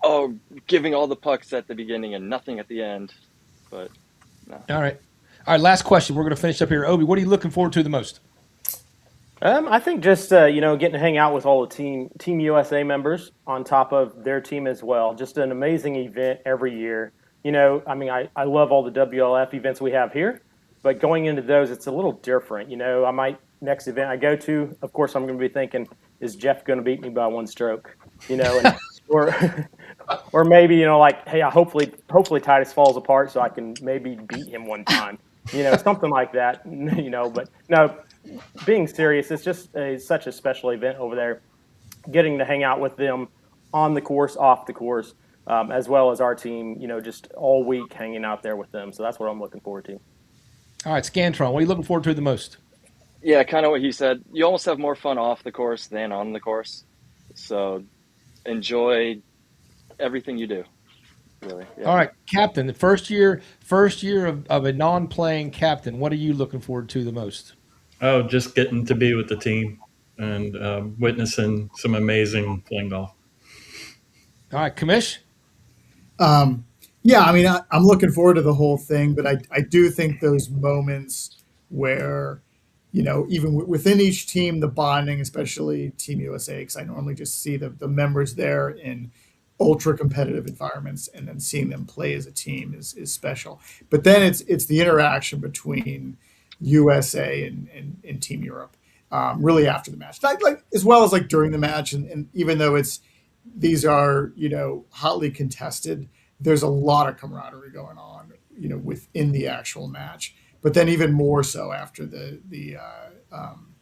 Speaker 8: giving all the pucks at the beginning and nothing at the end. But no.
Speaker 2: All right. Last question. We're going to finish up here. Obi, what are you looking forward to the most?
Speaker 5: I think just getting to hang out with all the Team USA members on top of their team as well. Just an amazing event every year. I love all the WLF events we have here, but going into those, it's a little different. Next event I go to, of course, I'm going to be thinking, is Jeff going to beat me by one stroke? And, or maybe, hey, hopefully Titus falls apart so I can maybe beat him one time, something like that, but no, being serious, it's just such a special event over there, getting to hang out with them on the course, off the course, as well as our team, just all week hanging out there with them. So that's what I'm looking forward to.
Speaker 2: All right, Scantron, what are you looking forward to the most?
Speaker 8: Yeah, kind of what he said. You almost have more fun off the course than on the course. So enjoy everything you do, really. Yeah.
Speaker 2: All right, Captain, the first year of a non-playing captain, what are you looking forward to the most?
Speaker 7: Oh, just getting to be with the team and witnessing some amazing fling golf.
Speaker 2: All right, Kamish?
Speaker 6: Yeah, I mean, I'm looking forward to the whole thing, but I do think those moments where, even within each team, the bonding, especially Team USA, because I normally just see the members there in ultra competitive environments, and then seeing them play as a team is special. But then it's the interaction between USA and Team Europe, really after the match, like as well as like during the match, and even though these are hotly contested, there's a lot of camaraderie going on within the actual match, but then even more so after the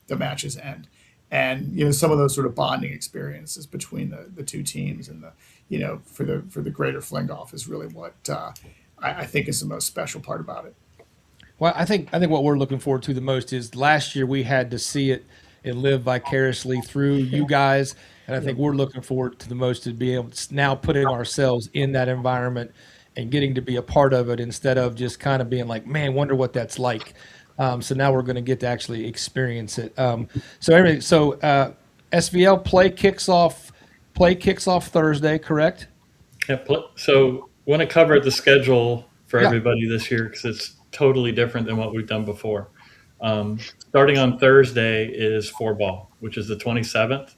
Speaker 6: matches end, and some of those sort of bonding experiences between the two teams, and for the greater fling golf is really what I think is the most special part about it.
Speaker 2: Well, I think what we're looking forward to the most is last year we had to see it and live vicariously through you guys. And I think we're looking forward to the most to be able to now putting ourselves in that environment and getting to be a part of it, instead of just kind of being like, man, wonder what that's like. So now we're going to get to actually experience it. So SVL play kicks off Thursday, correct?
Speaker 7: Yeah, so want to cover the schedule for everybody this year, because it's totally different than what we've done before. Starting on Thursday is 4-ball, which is the 27th.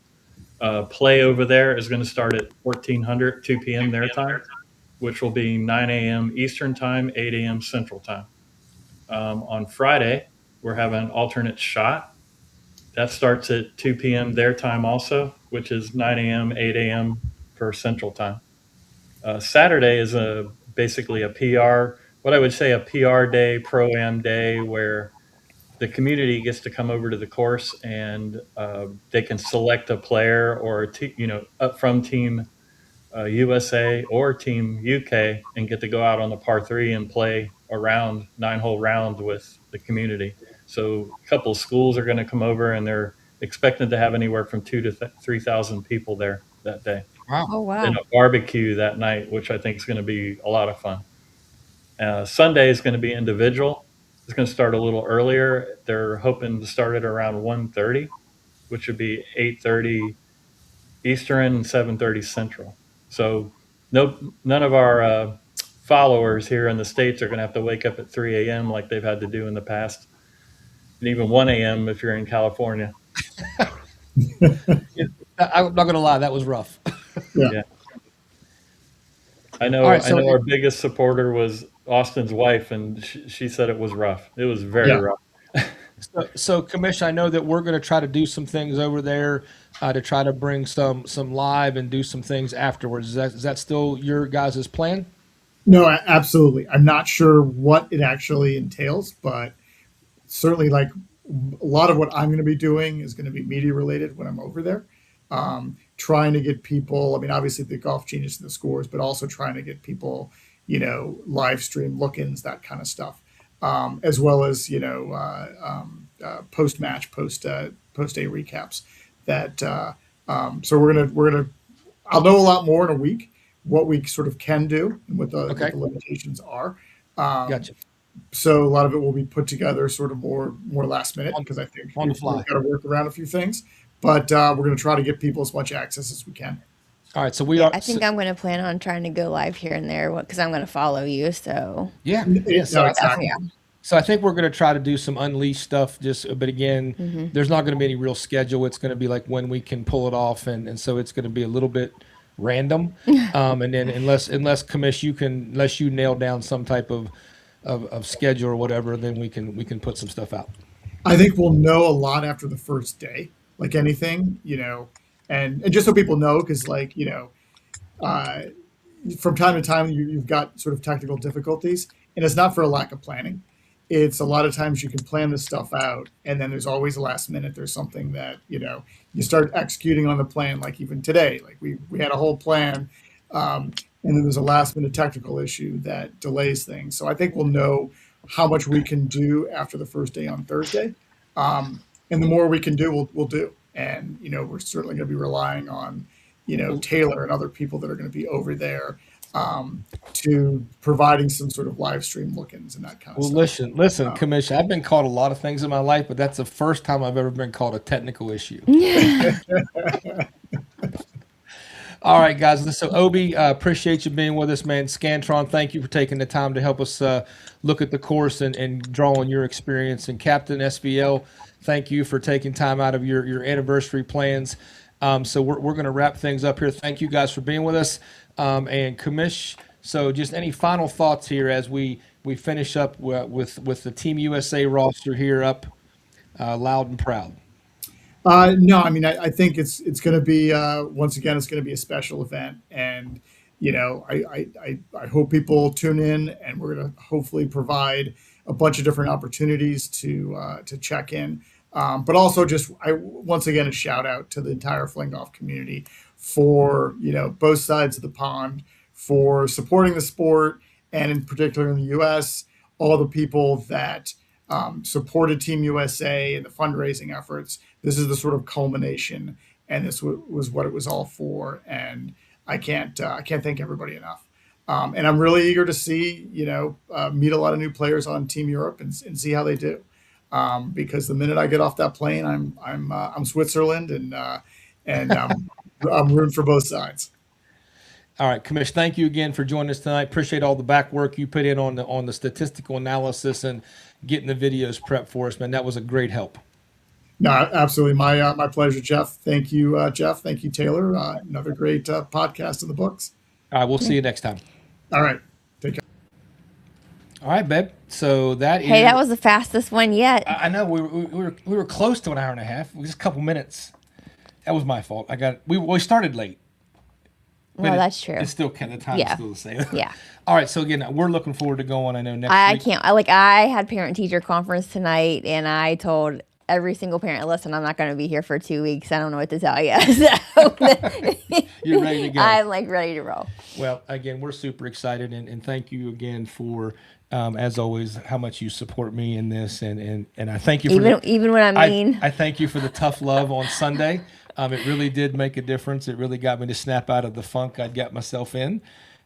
Speaker 7: Play over there is going to start at 1400, 2 p.m. their time. which will be 9 a.m. Eastern Time, 8 a.m. Central Time. On Friday, we're having alternate shot. That starts at 2 p.m. their time also, which is 9 a.m., 8 a.m. per Central Time. Saturday is basically a PR, what I would say a PR day, pro-am day, where the community gets to come over to the course and they can select a player or up from Team USA or Team UK and get to go out on the par three and play a round, 9-hole round with the community. So a couple of schools are going to come over and they're expected to have anywhere from 2,000 to 3,000 people there that day.
Speaker 2: Wow.
Speaker 3: Oh wow.
Speaker 7: And a barbecue that night, which I think is going to be a lot of fun. Sunday is going to be individual. It's going to start a little earlier. They're hoping to start at around 1:30, which would be 8:30 Eastern and 7:30 Central. So none of our followers here in the States are going to have to wake up at 3 a.m. like they've had to do in the past, and even 1 a.m. if you're in California.
Speaker 2: I'm not going to lie, that was rough.
Speaker 7: Yeah. I know.
Speaker 2: All right, so
Speaker 7: I know our biggest supporter was Austin's wife, and she said it was rough. It was very rough.
Speaker 2: So, Commissioner, I know that we're going to try to do some things over there to try to bring some live and do some things afterwards. Is that still your guys' plan?
Speaker 6: No, absolutely. I'm not sure what it actually entails, but certainly, like a lot of what I'm going to be doing is going to be media related when I'm over there. Trying to get people, I mean, obviously the Golf Genius and the scores, but also trying to get people, live stream look-ins, that kind of stuff, as well as, post-match, post-day recaps. That so we're gonna I'll know a lot more in a week what we sort of can do and what the limitations are.
Speaker 2: Gotcha.
Speaker 6: So a lot of it will be put together sort of more last minute because I think
Speaker 2: on the fly.
Speaker 6: We've got to work around a few things, but we're going to try to get people as much access as we can.
Speaker 2: All right, so
Speaker 3: I think I'm going to plan on trying to go live here and there because I'm going to follow you. So
Speaker 2: yeah.
Speaker 6: So exactly.
Speaker 2: So I think we're going to try to do some unleashed stuff. But again, there's not going to be any real schedule. It's going to be like when we can pull it off, and so it's going to be a little bit random. And then unless Commish, unless you nail down some type of schedule or whatever, then we can put some stuff out.
Speaker 6: I think we'll know a lot after the first day, like anything, and just so people know, because from time to time you've got sort of technical difficulties, and it's not for a lack of planning. It's a lot of times you can plan this stuff out, and then there's always a last minute. There's something that you start executing on the plan, like even today, like we had a whole plan. And then there's a last minute technical issue that delays things. So I think we'll know how much we can do after the first day on Thursday. And the more we can do, we'll do. And, we're certainly going to be relying on, Taylor and other people that are going to be over there to providing some sort of live stream look-ins and that kind of stuff.
Speaker 2: Listen, Commissioner, I've been called a lot of things in my life, but that's the first time I've ever been called a technical issue. All right, guys. So, Obi, appreciate you being with us, man. Scantron, thank you for taking the time to help us look at the course and draw on your experience. And Captain SVL, thank you for taking time out of your anniversary plans. So we're going to wrap things up here. Thank you guys for being with us. And Commish, so just any final thoughts here as we finish up with the Team USA roster here up loud and proud.
Speaker 6: No, I mean, I think it's going to be once again, it's going to be a special event, and I hope people tune in, and we're going to hopefully provide a bunch of different opportunities to check in, but also once again a shout out to the entire Fling Golf community for both sides of the pond for supporting the sport, and in particular in the U.S., all the people that supported Team USA and the fundraising efforts. This is the sort of culmination, and this was what it was all for. And I can't thank everybody enough. And I'm really eager to see, meet a lot of new players on Team Europe and see how they do. Because the minute I get off that plane, I'm Switzerland, and I'm rooting for both sides.
Speaker 2: All right, Commish, thank you again for joining us tonight. Appreciate all the back work you put in on the statistical analysis and getting the videos prepped for us, man. That was a great help.
Speaker 6: No, absolutely. My pleasure, Jeff. Thank you, Jeff. Thank you, Taylor. Another great podcast in the books.
Speaker 2: All right, we'll see you next time.
Speaker 6: All right. Take care.
Speaker 2: All right, babe. So
Speaker 3: Hey, that was the fastest one yet.
Speaker 2: I know we were close to an hour and a half. It was just a couple minutes. That was my fault. We started late.
Speaker 3: Well, that's true.
Speaker 2: It's still the time's
Speaker 3: Yeah.
Speaker 2: still the same.
Speaker 3: Yeah.
Speaker 2: All right. So again, we're looking forward to going. I know next
Speaker 3: I
Speaker 2: week.
Speaker 3: can't. I had parent teacher conference tonight, and I told every single parent, listen, I'm not going to be here for 2 weeks. I don't know what to tell you. So
Speaker 2: You're ready to go.
Speaker 3: I'm like ready to roll.
Speaker 2: Well, again, we're super excited, and thank you again for, as always, how much you support me in this, and I thank you for
Speaker 3: Even when I'm mean.
Speaker 2: I thank you for the tough love on Sunday. It really did make a difference. It really got me to snap out of the funk I'd got myself in,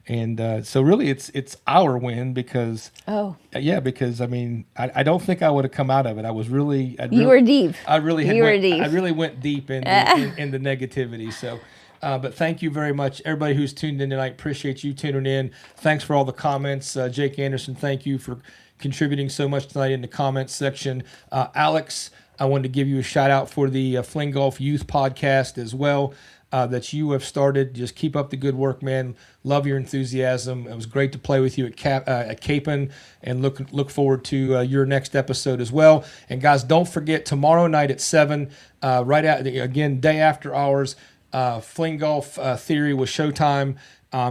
Speaker 2: and so really, it's our win because because I mean I don't think I would have come out of it. I was really
Speaker 3: You were deep.
Speaker 2: I really
Speaker 3: You were deep.
Speaker 2: I really went deep in the negativity. So. But thank you very much, everybody who's tuned in tonight. Appreciate you tuning in. Thanks for all the comments. Jake Anderson, thank you for contributing so much tonight in the comments section. Alex, I wanted to give you a shout out for the Fling Golf Youth Podcast as well that you have started. Just keep up the good work, man. Love your enthusiasm. It was great to play with you at Capon, and look forward to your next episode as well. And guys, don't forget tomorrow night at 7, right out again day after hours. Fling Golf Theory with Showtime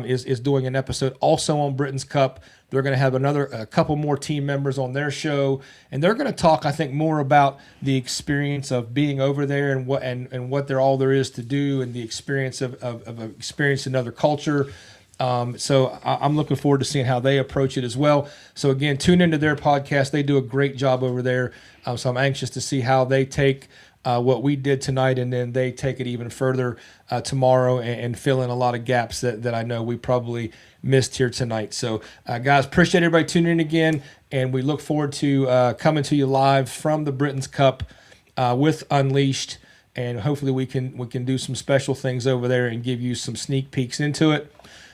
Speaker 2: is doing an episode also on Britain's Cup. They're going to have a couple more team members on their show, and they're going to talk, I think, more about the experience of being over there and what there is to do, and the experience of experiencing another culture. So I'm looking forward to seeing how they approach it as well. So again, tune into their podcast. They do a great job over there. So I'm anxious to see how they take what we did tonight, and then they take it even further tomorrow and fill in a lot of gaps that I know we probably missed here tonight. So, guys, appreciate everybody tuning in again, and we look forward to coming to you live from the Britain's Cup with Unleashed, and hopefully we can do some special things over there and give you some sneak peeks into it.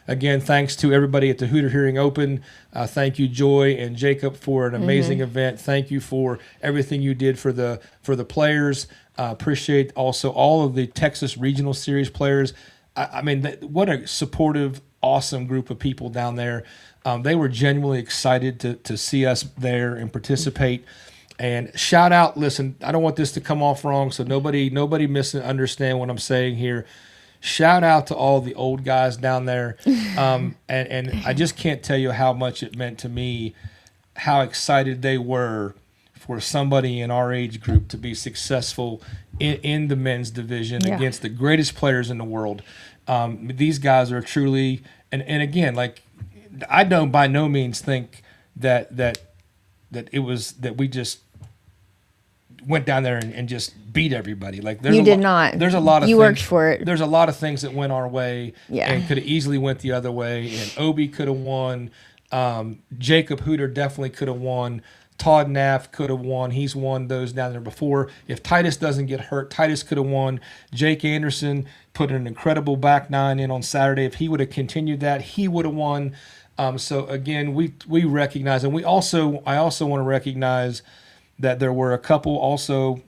Speaker 2: Again, thanks to everybody at the Hooter Hearing Open. Thank you, Joy and Jacob, for an amazing event. Thank you for everything you did for the players. Appreciate also all of the Texas Regional Series players. I mean, what a supportive, awesome group of people down there. They were genuinely excited to see us there and participate. And shout out, listen, I don't want this to come off wrong, so nobody misunderstand what I'm saying here. Shout out to all the old guys down there. And I just can't tell you how much it meant to me, how excited they were for somebody in our age group to be successful in the men's division against the greatest players in the world. These guys are truly, and again, like, I don't by no means think that it was that we just went down there and just beat everybody. Like,
Speaker 3: You did not.
Speaker 2: There's a lot of
Speaker 3: You
Speaker 2: things,
Speaker 3: worked for it.
Speaker 2: There's a lot of things that went our way,
Speaker 3: Yeah.
Speaker 2: and could have easily went the other way. And Obi could have won. Jacob Hooter definitely could have won. Todd Naff could have won. He's won those down there before. If Titus doesn't get hurt, Titus could have won. Jake Anderson put an incredible back nine in on Saturday. If he would have continued that, he would have won. So again, we recognize, and I also want to recognize that there were a couple also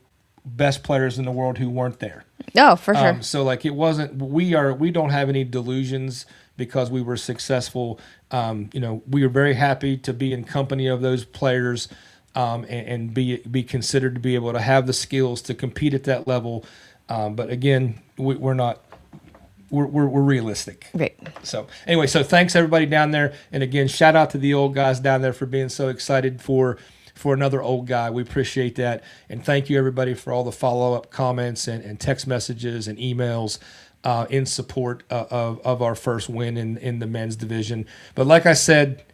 Speaker 2: best players in the world who weren't there.
Speaker 3: Oh, for sure.
Speaker 2: So like, it wasn't, we don't have any delusions because we were successful. We are very happy to be in company of those players, and be considered to be able to have the skills to compete at that level. But again, we're not, we're realistic.
Speaker 3: Right.
Speaker 2: So anyway, so thanks everybody down there. And again, shout out to the old guys down there for being so excited for another old guy. We appreciate that. And thank you everybody for all the follow-up comments and text messages and emails in support of our first win in the men's division. But like I said,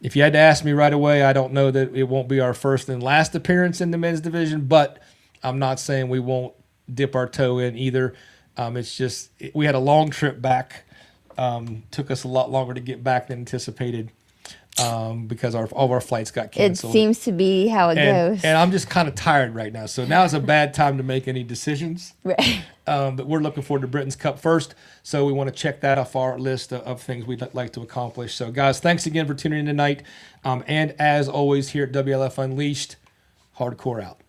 Speaker 2: if you had to ask me right away, I don't know that it won't be our first and last appearance in the men's division, but I'm not saying we won't dip our toe in either. It's just, we had a long trip back. Took us a lot longer to get back than anticipated. Because all of our flights got
Speaker 3: It
Speaker 2: canceled.
Speaker 3: seems to be how it goes.
Speaker 2: And I'm just kind of tired right now. So now is a bad time to make any decisions.
Speaker 3: Right.
Speaker 2: But we're looking forward to Britain's Cup first. So we want to check that off our list of things we'd like to accomplish. So guys, thanks again for tuning in tonight. And as always here at WLF Unleashed, hardcore out.